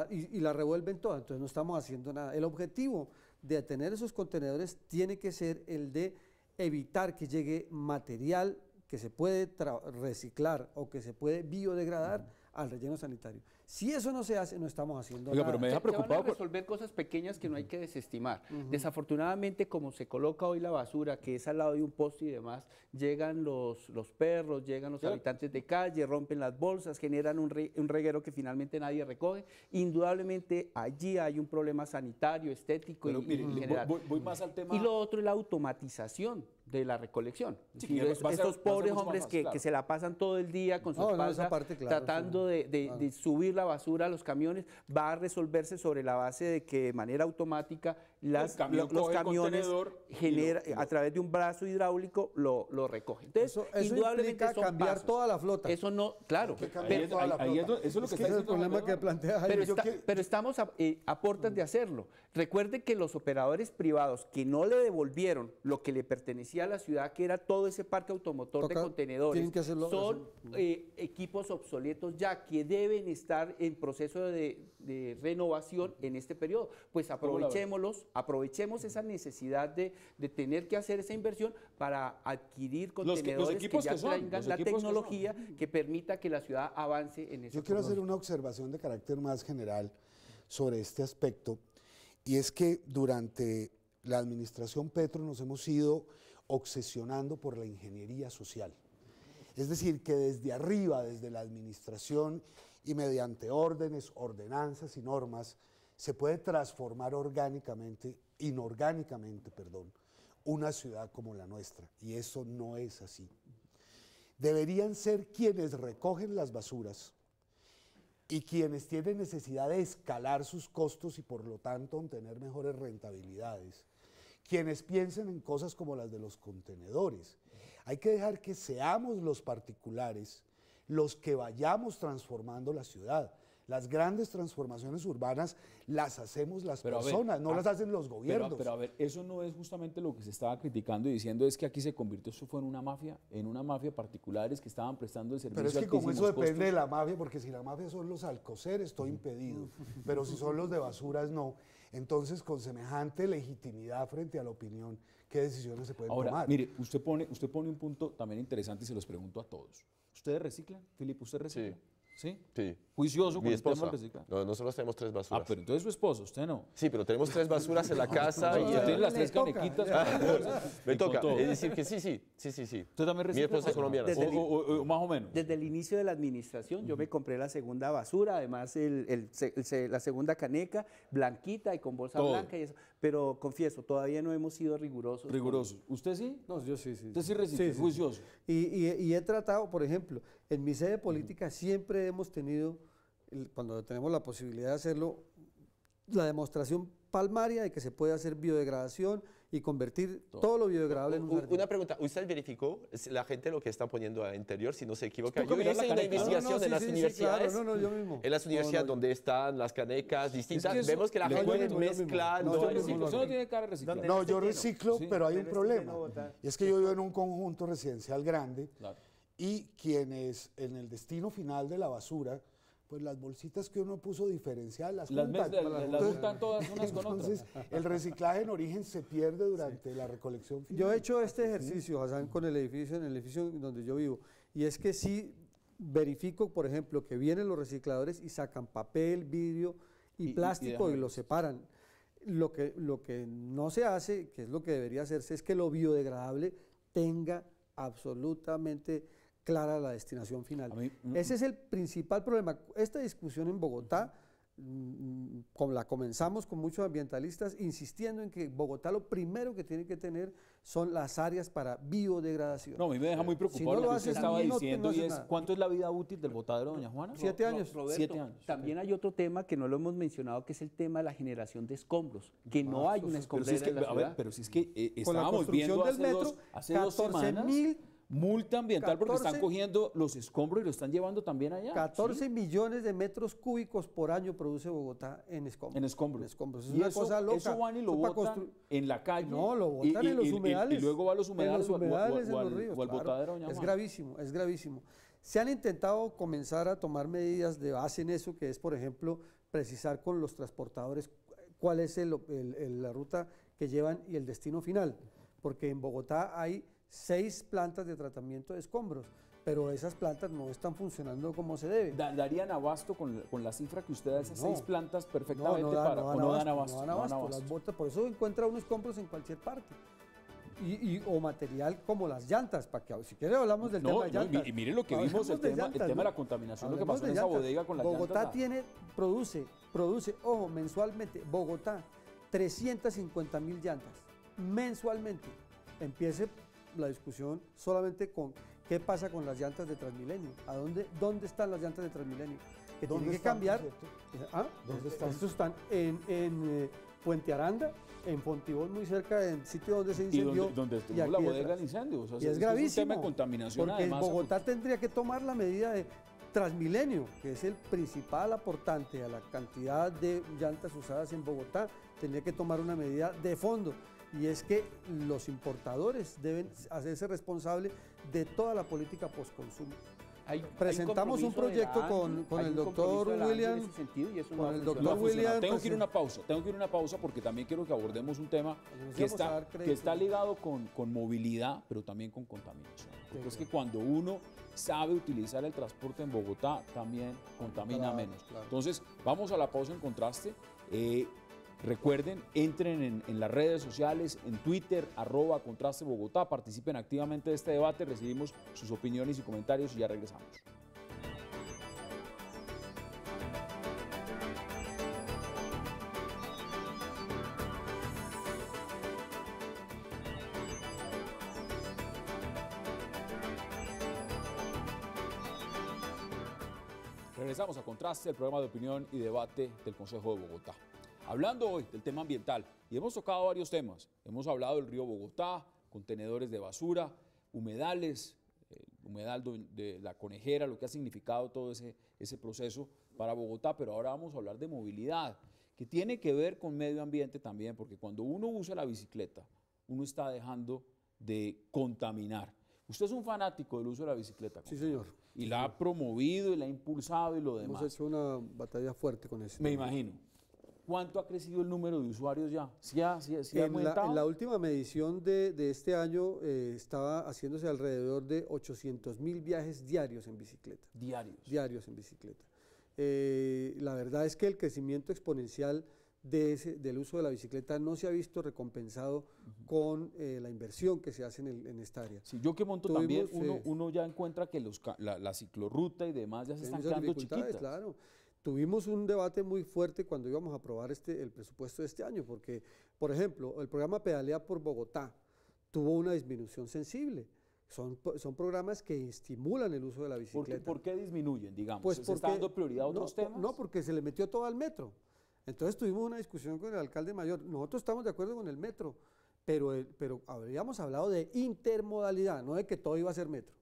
Y la revuelven toda, entonces no estamos haciendo nada. El objetivo de tener esos contenedores tiene que ser el de evitar que llegue material que se puede reciclar o que se puede biodegradar al relleno sanitario. Si eso no se hace, no estamos haciendo nada. Pero me deja preocupado. Se van a resolver cosas pequeñas que no hay que desestimar. Desafortunadamente, como se coloca hoy la basura, que es al lado de un poste y demás, llegan los perros, llegan los habitantes de calle, rompen las bolsas, generan un reguero que finalmente nadie recoge. Indudablemente, allí hay un problema sanitario, estético y general. Voy más al tema. Y lo otro es la automatización de la recolección. Sí, estos pobres hombres que se la pasan todo el día con su espalda tratando de subir la basura a los camiones, va a resolverse sobre la base de que de manera automática los camiones a través de un brazo hidráulico lo recogen. Entonces, eso indudablemente implica cambiar toda la flota. Eso no, claro. Eso es lo que está el problema que plantea Jaime. Pero estamos a puertas de hacerlo. Recuerde que los operadores privados que no le devolvieron lo que le pertenecía a la ciudad, que era todo ese parque automotor de contenedores, son equipos obsoletos ya que deben estar en proceso de renovación en este periodo. Pues aprovechemos esa necesidad de tener que hacer esa inversión para adquirir contenedores que ya traigan la tecnología que permita que la ciudad avance en ese. Yo quiero hacer una observación de carácter más general sobre este aspecto, y es que durante la administración Petro nos hemos ido obsesionando por la ingeniería social. Es decir, que desde arriba, desde la administración y mediante órdenes, ordenanzas y normas, se puede transformar inorgánicamente, una ciudad como la nuestra. Y eso no es así. Deberían ser quienes recogen las basuras y quienes tienen necesidad de escalar sus costos y por lo tanto obtener mejores rentabilidades, quienes piensen en cosas como las de los contenedores. Hay que dejar que seamos los particulares los que vayamos transformando la ciudad. Las grandes transformaciones urbanas las hacemos las personas, no las hacen los gobiernos. Pero a ver, eso no es justamente lo que se estaba criticando y diciendo, es que aquí se convirtió, eso fue en una mafia particulares que estaban prestando el servicio. Pero es que como eso depende de la mafia, porque si la mafia son los Alcocer, estoy impedido, pero si son los de basuras, no. Entonces, con semejante legitimidad frente a la opinión, ¿qué decisiones se pueden tomar? Ahora, mire, usted pone un punto también interesante y se los pregunto a todos. ¿Ustedes reciclan? Filipe, ¿usted recicla? Sí. ¿Sí? ¿Juicioso con el tema del reciclaje? No, nosotros tenemos 3 basuras. Ah, pero entonces su esposo, usted no. Sí, pero tenemos 3 basuras en la casa. Y usted tiene las 3 canequitas. Me toca. Es decir, que sí. ¿Usted también recicla? Mi esposa es colombiana. O más o menos. Desde el inicio de la administración, yo me compré la segunda basura, además la segunda caneca, blanquita y con bolsa blanca y eso. Pero confieso, todavía no hemos sido rigurosos. ¿Usted sí? No, yo sí. ¿Usted sí recicla? ¿Juicioso? Y he tratado, por ejemplo, en mi sede política siempre hemos tenido, cuando tenemos la posibilidad de hacerlo, la demostración palmaria de que se puede hacer biodegradación y convertir todo lo biodegradable en un jardín. Una pregunta, ¿usted verificó la gente lo que que está poniendo al interior, si no se equivoca? Toca Yo mirar la hice una caneca. investigación en las universidades. Claro, yo mismo. En las universidades donde están las canecas distintas, eso- vemos que la le gente cuento, mezcla. No, no yo hay- mismo lo Usted no tiene cara de reciclar. No, yo reciclo, Sí. pero hay un Del problema. estilo de Bogotá. Y es que yo vivo en un conjunto residencial grande Claro. y quienes en el destino final de la basura, pues las bolsitas que uno puso diferencial las Las juntan. las juntan todas unas con otras. Entonces, el reciclaje en origen se pierde durante la recolección final. Yo he hecho este ejercicio, Hassan, con el edificio, en el edificio donde yo vivo, y es que sí verifico, por ejemplo, que vienen los recicladores y sacan papel, vidrio y plástico y dejan lo separan. Lo que no se hace, que es lo que debería hacerse, es que lo biodegradable tenga absolutamente clara la destinación final. A mí- Ese es el principal problema. Esta discusión en Bogotá, la comenzamos con muchos ambientalistas insistiendo en que Bogotá lo primero que tiene que tener son las áreas para biodegradación. No, a mí me deja muy preocupado Si no lo lo que usted haces, estaba no diciendo haces y es, nada. ¿cuánto es la vida útil del botadero, doña Juana? 7 años. Roberto, 7 años. También hay otro tema que no lo hemos mencionado, que es el tema de la generación de escombros, que no hay una Pero si escombrera es que, en la a ver, ciudad. pero si es que Con la estábamos construcción viendo del metro, hace dos semanas 14.000 multa ambiental porque están 14 cogiendo los escombros y lo están llevando también allá. 14 ¿sí? millones de metros cúbicos por año produce Bogotá en escombros. En escombros. En escombros. Es Y una eso, cosa loca. eso van y lo Eso para botan constru- en la calle. No, lo botan en los humedales. Y luego va a los humedales, en los humedales, o en al- los ríos. o al claro. botadero, doña Es Juana. gravísimo, es gravísimo. Se han intentado comenzar a tomar medidas de base en eso, que es, por ejemplo, precisar con los transportadores cuál es la ruta que llevan y el destino final. Porque en Bogotá hay 6 plantas de tratamiento de escombros, pero esas plantas no están funcionando como se debe. ¿Darían abasto con la cifra que usted da, esas No. 6 plantas perfectamente No dan para, o no dan abasto? no dan abasto, las botas, por eso encuentra unos escombros en cualquier parte. O material como las llantas, para que si quiere hablamos del tema de llantas. Y mire lo que Hablemos vimos, el de tema llantas, de ¿no? la contaminación, lo que Hablemos pasó en de esa llantas. bodega con las Bogotá llantas. produce, ojo, mensualmente, Bogotá, 350.000 llantas, mensualmente. Empiece la discusión solamente con qué pasa con las llantas de Transmilenio, dónde están las llantas de Transmilenio, que ¿Dónde tienen que están, cambiar. por cierto? ¿Ah? ¿Dónde están? Estos están en Puente Aranda, en Fontibón, muy cerca del sitio donde se Y incendió. donde y estuvo la aquí bodega detrás. del incendio. O sea, Y es un gravísimo. tema de contaminación porque además. Bogotá tendría que tomar la medida de Transmilenio, que es el principal aportante a la cantidad de llantas usadas en Bogotá, tendría que tomar una medida de fondo. Y es que los importadores deben hacerse responsables de toda la política postconsumo. Presentamos un proyecto con el doctor William, con el doctor William. Tengo que ir a una pausa porque también quiero que abordemos un tema Nos que íbamos a dar está crédito. ligado con movilidad, pero también con contaminación. Porque es que cuando uno sabe utilizar el transporte en Bogotá, también contamina Claro, menos. claro. Entonces, vamos a la pausa en contraste. Recuerden, entren en las redes sociales, en Twitter, @Contraste Bogotá, participen activamente de este debate, recibimos sus opiniones y comentarios y ya regresamos. Regresamos a Contraste, el programa de opinión y debate del Consejo de Bogotá. Hablando hoy del tema ambiental, y hemos tocado varios temas. Hemos hablado del río Bogotá, contenedores de basura, humedales, humedal de la Conejera, lo que ha significado todo ese proceso para Bogotá, pero ahora vamos a hablar de movilidad, que tiene que ver con medio ambiente también, porque cuando uno usa la bicicleta, uno está dejando de contaminar. Usted es un fanático del uso de la bicicleta. Sí, señor. Y la ha promovido y la ha impulsado y lo demás. Hemos hecho una batalla fuerte con eso. Me imagino. ¿Cuánto ha crecido el número de usuarios ya? ¿Sí ha En aumentado? la última medición de este año estaba haciéndose alrededor de 800.000 viajes diarios en bicicleta. Diarios. En bicicleta. La verdad es que el crecimiento exponencial del uso de la bicicleta no se ha visto recompensado con la inversión que se hace en esta área. Sí, yo que monto Tuvimos, también, uno ya encuentra que la ciclorruta y demás ya se están Muchas quedando dificultades, chiquitas. claro. Tuvimos un debate muy fuerte cuando íbamos a aprobar el presupuesto de este año, porque, por ejemplo, el programa Pedalea por Bogotá tuvo una disminución sensible. Son programas que estimulan el uso de la bicicleta. ¿Por qué disminuyen, digamos? Pues ¿Se está dando prioridad a otros temas? No, porque se le metió todo al metro. Entonces tuvimos una discusión con el alcalde mayor. Nosotros estamos de acuerdo con el metro, pero habríamos hablado de intermodalidad, no de que todo iba a ser metro.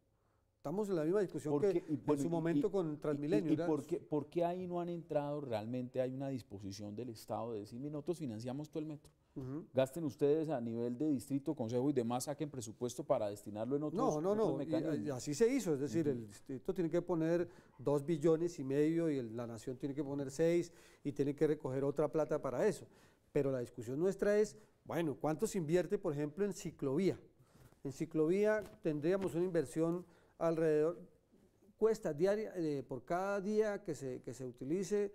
Estamos en la misma discusión que en su momento con Transmilenio. ¿Por qué ahí no han entrado? Realmente hay una disposición del Estado de decir, nosotros financiamos todo el metro. Gasten ustedes a nivel de distrito, consejo y demás, saquen presupuesto para destinarlo en otros mecanismos. Y así se hizo, es decir, el distrito tiene que poner 2,5 billones y la nación tiene que poner 6 y tiene que recoger otra plata para eso. Pero la discusión nuestra es, bueno, ¿cuánto se invierte, por ejemplo, en ciclovía? En ciclovía tendríamos una inversión alrededor, cuesta diaria, por cada día que se utilice,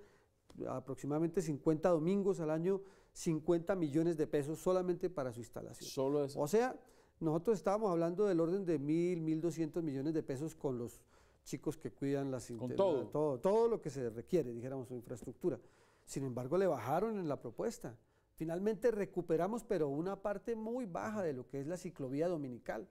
aproximadamente 50 domingos al año, 50 millones de pesos solamente para su instalación. Solo eso. O sea, nosotros estábamos hablando del orden de 1.200 millones de pesos con los chicos que cuidan todo lo que se requiere, dijéramos, su infraestructura. Sin embargo, le bajaron en la propuesta. Finalmente recuperamos, pero una parte muy baja de lo que es la ciclovía dominical.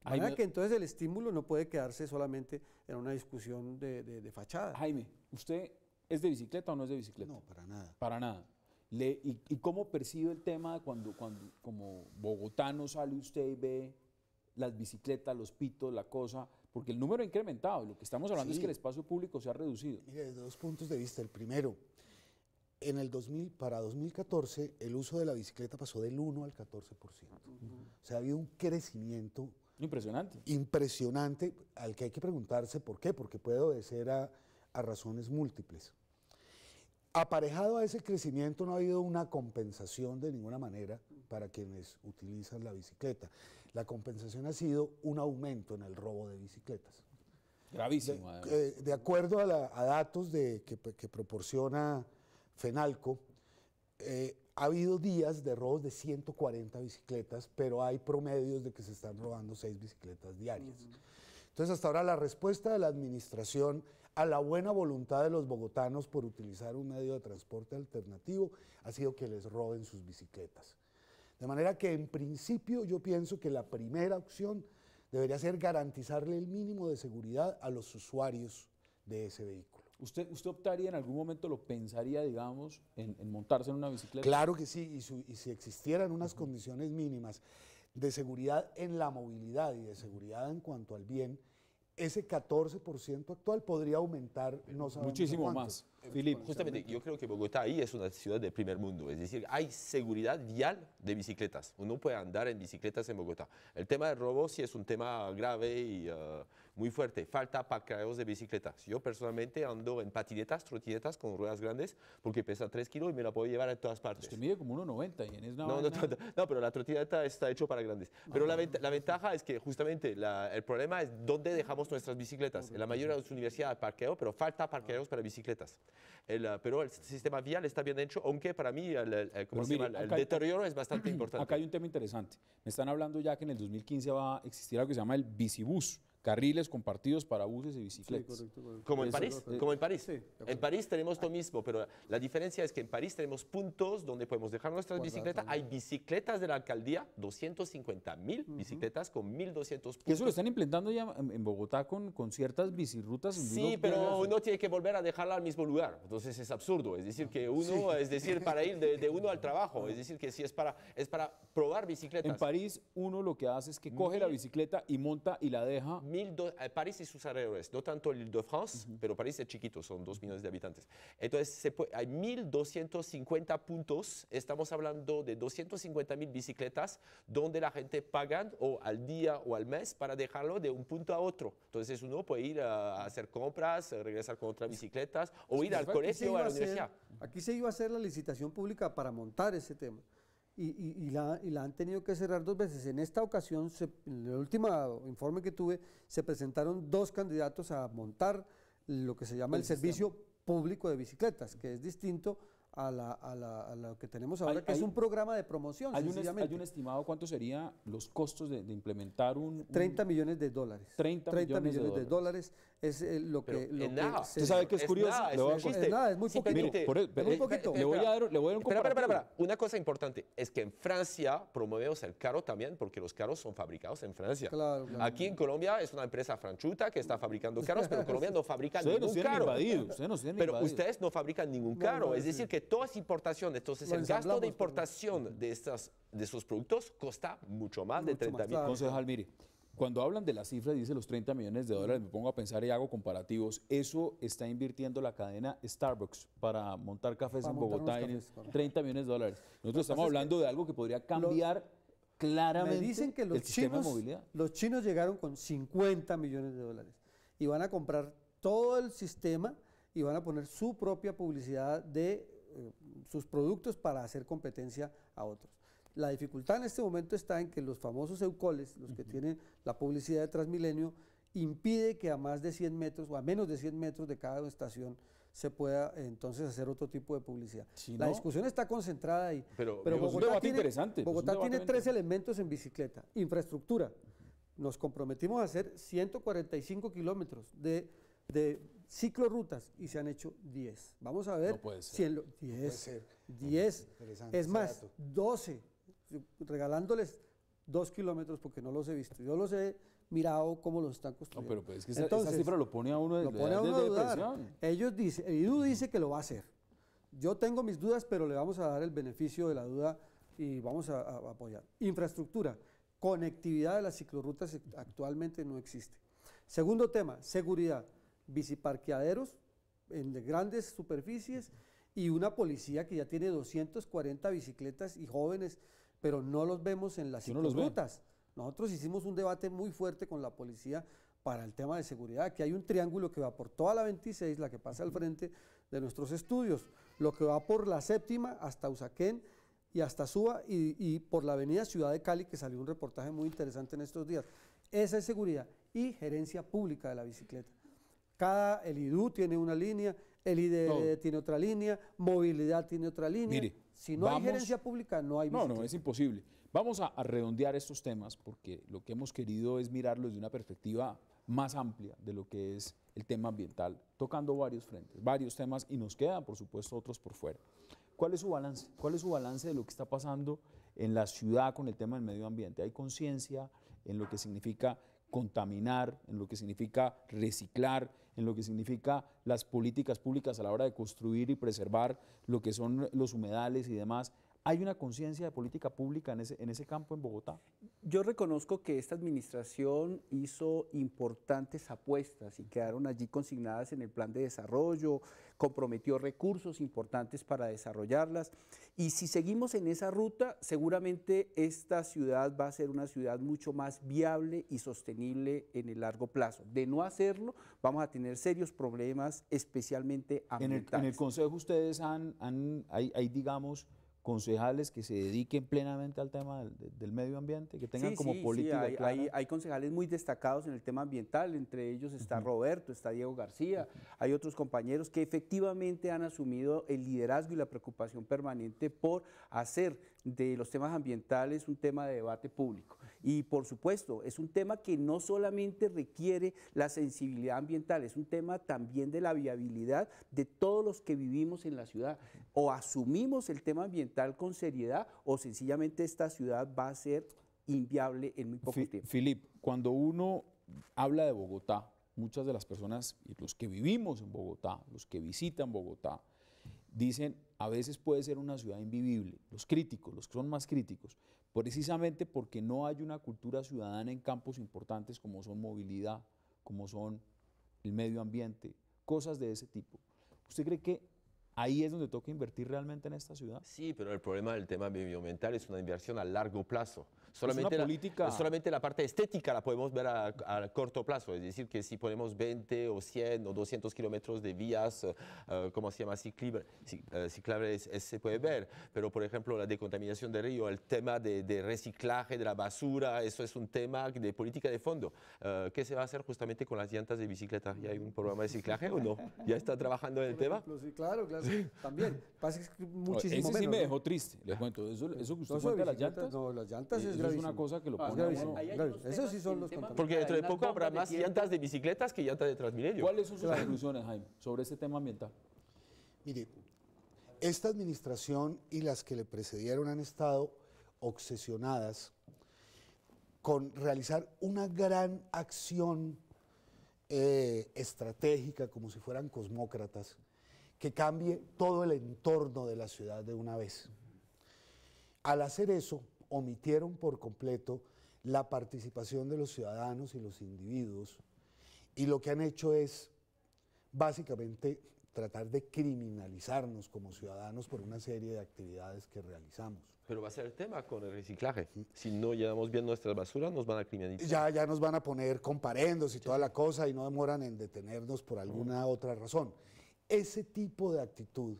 De manera que entonces el estímulo no puede quedarse solamente en una discusión de fachada. Jaime, ¿usted es de bicicleta o no es de bicicleta? No, para nada. Para nada. ¿Y cómo percibe el tema cuando como bogotano sale usted y ve las bicicletas, los pitos, la cosa? Porque el número ha incrementado y lo que estamos hablando es que el espacio público se ha reducido. Mire, desde 2 puntos de vista. El primero, para 2014 el uso de la bicicleta pasó del 1 al 14%. O sea, ha habido un crecimiento impresionante al que hay que preguntarse por qué, porque puede obedecer a razones múltiples. Aparejado a ese crecimiento no ha habido una compensación de ninguna manera para quienes utilizan la bicicleta. La compensación ha sido un aumento en el robo de bicicletas. Gravísimo. De acuerdo a datos que proporciona FENALCO, ha habido días de robos de 140 bicicletas, pero hay promedios de que se están robando 6 bicicletas diarias. Entonces, hasta ahora la respuesta de la administración a la buena voluntad de los bogotanos por utilizar un medio de transporte alternativo ha sido que les roben sus bicicletas. De manera que, en principio, yo pienso que la primera opción debería ser garantizarle el mínimo de seguridad a los usuarios de ese vehículo. ¿Usted optaría en algún momento, lo pensaría, digamos, en montarse en una bicicleta? Claro que sí, y si existieran unas condiciones mínimas de seguridad en la movilidad y de seguridad en cuanto al bien, ese 14% actual podría aumentar, no sabemos muchísimo cuánto. más. Filip, justamente, yo creo que Bogotá ahí es una ciudad de primer mundo, es decir, hay seguridad vial de bicicletas, uno puede andar en bicicletas en Bogotá. El tema del robo sí es un tema grave y muy fuerte, falta parqueaderos de bicicletas. Yo personalmente ando en trotinetas con ruedas grandes porque pesa 3 kilos y me la puedo llevar a todas partes. Usted mide como 1,90 y en esa no, pero la trotineta está hecho para grandes. Pero la ventaja es que justamente el problema es dónde dejamos nuestras bicicletas. En la mayoría de las universidades hay parqueo, pero falta parqueaderos para bicicletas. Pero el sistema vial está bien hecho, aunque para mí el deterioro es bastante importante. Acá hay un tema interesante. Me están hablando ya que en el 2015 va a existir algo que se llama el bicibús, carriles compartidos para buses y bicicletas. Sí, correcto. Como en París, como en París. Sí, en París tenemos lo mismo, pero la diferencia es que en París tenemos puntos donde podemos dejar nuestras bicicletas. Hay bicicletas de la alcaldía, 250.000 bicicletas con 1.200 puntos. ¿Y eso lo están implementando ya en Bogotá con ciertas bicirrutas? Sí, pero uno tiene que volver a dejarla al mismo lugar. Entonces es absurdo. Es decir, que uno, para ir de uno al trabajo. Es decir, que si es para probar bicicletas. En París uno lo que hace es que coge la bicicleta y monta y la deja. París y sus alrededores, no tanto el Île-de-France, pero París es chiquito, son 2 millones de habitantes. Entonces hay 1.250 puntos, estamos hablando de 250.000 bicicletas donde la gente paga o al día o al mes para dejarlo de un punto a otro. Entonces uno puede ir a hacer compras, regresar con otras bicicletas o ir al colegio o a la universidad. Aquí se iba a hacer la licitación pública para montar ese tema. Y la han tenido que cerrar 2 veces. En esta ocasión, en el último informe que tuve, se presentaron 2 candidatos a montar lo que se llama el servicio público de bicicletas, que es distinto a lo que tenemos ahora, que es un programa de promoción. ¿Hay un estimado cuánto serían los costos de implementar un 30 millones de dólares. 30 millones de dólares. es lo que... Pero en nada. ¿Usted sabe qué es curioso? Nada, Le voy a es un contar. chiste. nada, es muy poquito. Simplemente- Mire, muy poquito. le voy a dar un comparativo. Espera. Una cosa importante es que en Francia promovemos el carro también porque los carros son fabricados en Francia. Claro, claro. Aquí en Colombia es una empresa franchuta que está fabricando carros, pero Colombia no fabrica Ustedes nos ningún tienen carro. invadidos. Ustedes nos tienen Pero invadidos. ustedes no fabrican ningún No, carro, no, es sí. decir, que todo es importación. Entonces, Lo el gasto ensamblamos, de pero- importación de esos productos costa mucho más de Mucho 30 más, mil. claro. Concejal, mire, cuando hablan de la cifra, dice los 30 millones de dólares, me pongo a pensar y hago comparativos. Eso está invirtiendo la cadena Starbucks para montar cafés Para en montar Bogotá unos en cafés, correcto. 30 millones de dólares. Nosotros estamos pasa es que hablando de algo que podría cambiar claramente Me dicen que el sistema de movilidad. los chinos llegaron con 50 millones de dólares y van a comprar todo el sistema y van a poner su propia publicidad de sus productos para hacer competencia a otros. La dificultad en este momento está en que los famosos eucoles, los que tienen la publicidad de Transmilenio, impide que a más de 100 metros o a menos de 100 metros de cada estación se pueda entonces hacer otro tipo de publicidad. Si La no- discusión está concentrada ahí. Pero, digamos, es un debate interesante, es un Bogotá debate tiene bien 3 elementos en bicicleta. Infraestructura. Nos comprometimos a hacer 145 kilómetros de ciclorrutas y se han hecho 10. Vamos a ver No puede ser. si en 10. ser. 10. Interesante Es ese más, dato. 12. Regalándoles 2 kilómetros porque no los he visto. Yo los he mirado cómo los están No, construyendo. pero pues es que esa Entonces, cifra lo pone a uno de lo pone a uno a de dudar. depresión. Ellos dicen, el IDU dice que lo va a hacer. Yo tengo mis dudas, pero le vamos a dar el beneficio de la duda y vamos a apoyar. Infraestructura, conectividad de las ciclorrutas actualmente no existe. Segundo tema, seguridad, biciparqueaderos en de grandes superficies y una policía que ya tiene 240 bicicletas y jóvenes, pero no los vemos en las ¿Quién no los ve? ciclorrutas. Nosotros hicimos un debate muy fuerte con la policía para el tema de seguridad, que hay un triángulo que va por toda la 26, la que pasa al frente de nuestros estudios, lo que va por la séptima hasta Usaquén y hasta Suba y por la avenida Ciudad de Cali, que salió un reportaje muy interesante en estos días. Esa es seguridad y gerencia pública de la bicicleta. El IDU tiene una línea, el IDD Todo. tiene otra línea, movilidad tiene otra línea. Mire, si no hay vamos- gerencia pública, no hay bicicleta. No, es imposible. Vamos a redondear estos temas porque lo que hemos querido es mirarlos de una perspectiva más amplia de lo que es el tema ambiental, tocando varios frentes, varios temas y nos quedan, por supuesto, otros por fuera. ¿Cuál es su balance? ¿Cuál es su balance de lo que está pasando en la ciudad con el tema del medio ambiente? ¿Hay conciencia en lo que significa contaminar, en lo que significa reciclar, en lo que significa las políticas públicas a la hora de construir y preservar lo que son los humedales y demás? ¿Hay una conciencia de política pública en ese campo en Bogotá? Yo reconozco que esta administración hizo importantes apuestas y quedaron allí consignadas en el plan de desarrollo, comprometió recursos importantes para desarrollarlas y si seguimos en esa ruta, seguramente esta ciudad va a ser una ciudad mucho más viable y sostenible en el largo plazo. De no hacerlo, vamos a tener serios problemas, especialmente En ambientales. el Consejo ustedes hay, digamos, concejales que se dediquen plenamente al tema del medio ambiente, que tengan como política hay, clara. hay concejales muy destacados en el tema ambiental, entre ellos está Roberto, está Diego García, hay otros compañeros que efectivamente han asumido el liderazgo y la preocupación permanente por hacer de los temas ambientales un tema de debate público. Y por supuesto, es un tema que no solamente requiere la sensibilidad ambiental, es un tema también de la viabilidad de todos los que vivimos en la ciudad. O asumimos el tema ambiental con seriedad o sencillamente esta ciudad va a ser inviable en muy poco tiempo. Filip, cuando uno habla de Bogotá, muchas de las personas, y los que vivimos en Bogotá, los que visitan Bogotá, dicen a veces puede ser una ciudad invivible. Los críticos, los que son más críticos, precisamente porque no hay una cultura ciudadana en campos importantes como son movilidad, como son el medio ambiente, cosas de ese tipo. ¿Usted cree que ahí es donde toca invertir realmente en esta ciudad? Sí, pero el problema del tema medioambiental es una inversión a largo plazo. una política- Solamente la parte estética la podemos ver a corto plazo. Es decir, que si ponemos 20 o 100 o 200 kilómetros de vías, ¿cómo se llama? Ciclables, se puede ver. Pero, por ejemplo, la decontaminación del río, el tema de reciclaje de la basura, eso es un tema de política de fondo. ¿Qué se va a hacer justamente con las llantas de bicicleta? ¿Ya hay un programa de reciclaje o no? ¿Ya está trabajando en el tema? Sí, claro, claro. también. Pasa que es muchísimo Ese menos. sí me ¿no? dejó triste, les cuento. Eso que usted Eso de cuenta de las bicicletas, llantas, no, las llantas es eso es gravísimo. una cosa que lo Ah, pone a gravísimo. uno. Ahí hay Gravísimo. unos Esos temas, sí son el los tema controles. Porque dentro de unas poco habrá bombas de más tiempo. llantas de bicicletas que llantas de Transmilenio. ¿Cuáles son sus conclusiones, Jaime, sobre este tema ambiental? Mire, esta administración y las que le precedieron han estado obsesionadas con realizar una gran acción estratégica, como si fueran cosmócratas, que cambie todo el entorno de la ciudad de una vez. Al hacer eso, omitieron por completo la participación de los ciudadanos y los individuos, y lo que han hecho es básicamente tratar de criminalizarnos como ciudadanos por una serie de actividades que realizamos. Pero va a ser el tema con el reciclaje. Si no llenamos bien nuestras basuras, nos van a criminalizar. Ya nos van a poner comparendos y toda la cosa y no demoran en detenernos por alguna otra razón. Ese tipo de actitud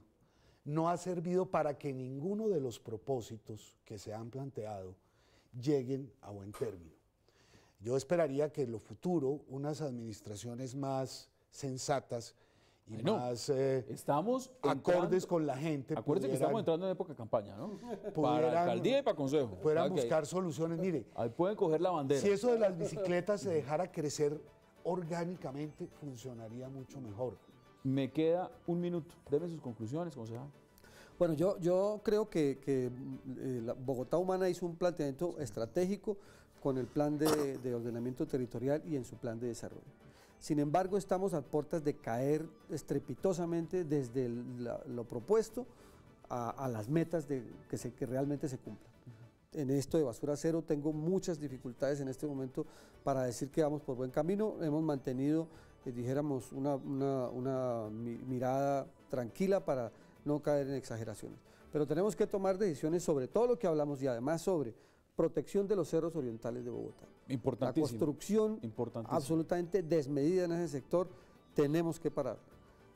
no ha servido para que ninguno de los propósitos que se han planteado lleguen a buen término. Yo esperaría que en lo futuro unas administraciones más sensatas y Bueno, más estamos acordes con la gente Acuérdense que estamos entrando en época de campaña, ¿no? Para alcaldía y para consejo. puedan Ok. buscar soluciones. Mire, Ahí pueden coger la bandera. si eso de las bicicletas se dejara crecer orgánicamente, funcionaría mucho mejor. Me queda un minuto. Deme sus conclusiones, concejal. Bueno, yo creo que la Bogotá Humana hizo un planteamiento estratégico con el plan de ordenamiento territorial y en su plan de desarrollo. Sin embargo, estamos a puertas de caer estrepitosamente desde lo propuesto a las metas que realmente se cumplan. En esto de basura cero tengo muchas dificultades en este momento para decir que vamos por buen camino. Hemos mantenido, dijéramos, una mirada tranquila para no caer en exageraciones. Pero tenemos que tomar decisiones sobre todo lo que hablamos y además sobre protección de los cerros orientales de Bogotá. La Importantísimo. construcción Importantísimo. absolutamente desmedida en ese sector, tenemos que parar.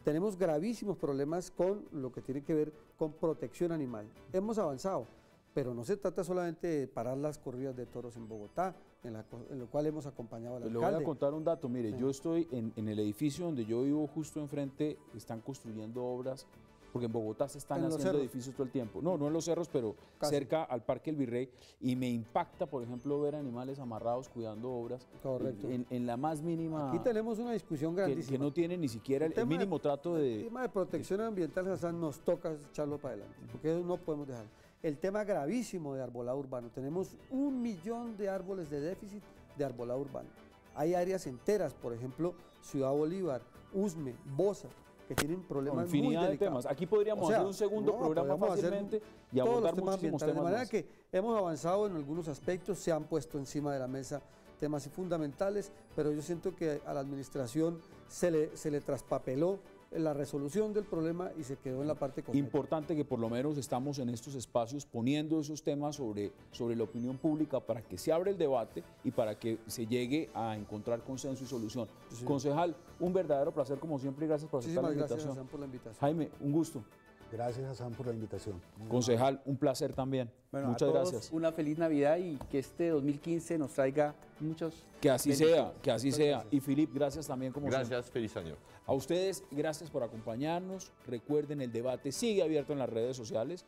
Tenemos gravísimos problemas con lo que tiene que ver con protección animal. Hemos avanzado, pero no se trata solamente de parar las corridas de toros en Bogotá, en lo cual hemos acompañado al Le alcalde. voy a contar un dato. Mire, Sí. yo estoy en el edificio donde yo vivo, justo enfrente, están construyendo obras, porque en Bogotá se están En los haciendo cerros. edificios todo el tiempo. No, no en los cerros, pero Casi. cerca al Parque El Virrey. Y me impacta, por ejemplo, ver animales amarrados cuidando obras. Correcto. En la más mínima. Aquí tenemos una discusión que grandísima. no tienen ni siquiera el tema de- mínimo trato El de. tema de protección ambiental, Hassan, nos toca echarlo para adelante, porque eso no podemos dejar. El tema gravísimo de arbolado urbano. Tenemos 1 millón de árboles de déficit de arbolado urbano. Hay áreas enteras, por ejemplo, Ciudad Bolívar, Usme, Bosa, que tienen problemas Infinidad muy de delicados. temas. Aquí podríamos O sea, hacer un segundo no, programa podríamos hacer fácilmente y todos los abordar temas muchísimos ambientales, temas de manera más. que hemos avanzado en algunos aspectos, se han puesto encima de la mesa temas fundamentales, pero yo siento que a la administración se le traspapeló la resolución del problema y se quedó en la parte concreta. Importante que por lo menos estamos en estos espacios poniendo esos temas sobre la opinión pública para que se abra el debate y para que se llegue a encontrar consenso y solución. Sí. Concejal, un verdadero placer como siempre y gracias por aceptar la Muchísimas gracias, invitación. Hassan, por la invitación. Jaime, un gusto. Gracias, Hassan, por la invitación. Muy Concejal, un placer también. Bueno, Muchas a todos gracias. una feliz Navidad y que este 2015 nos traiga muchos Que así sea, bendiciones. que así sea. Y Filip, gracias también como siempre. Gracias, feliz año. A ustedes, gracias por acompañarnos. Recuerden, el debate sigue abierto en las redes sociales,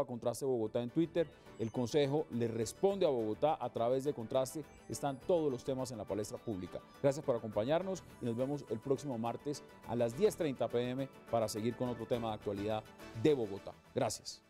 @Contraste Bogotá en Twitter. El Consejo le responde a Bogotá a través de Contraste. Están todos los temas en la palestra pública. Gracias por acompañarnos y nos vemos el próximo martes a las 10:30 p.m. para seguir con otro tema de actualidad de Bogotá. Gracias.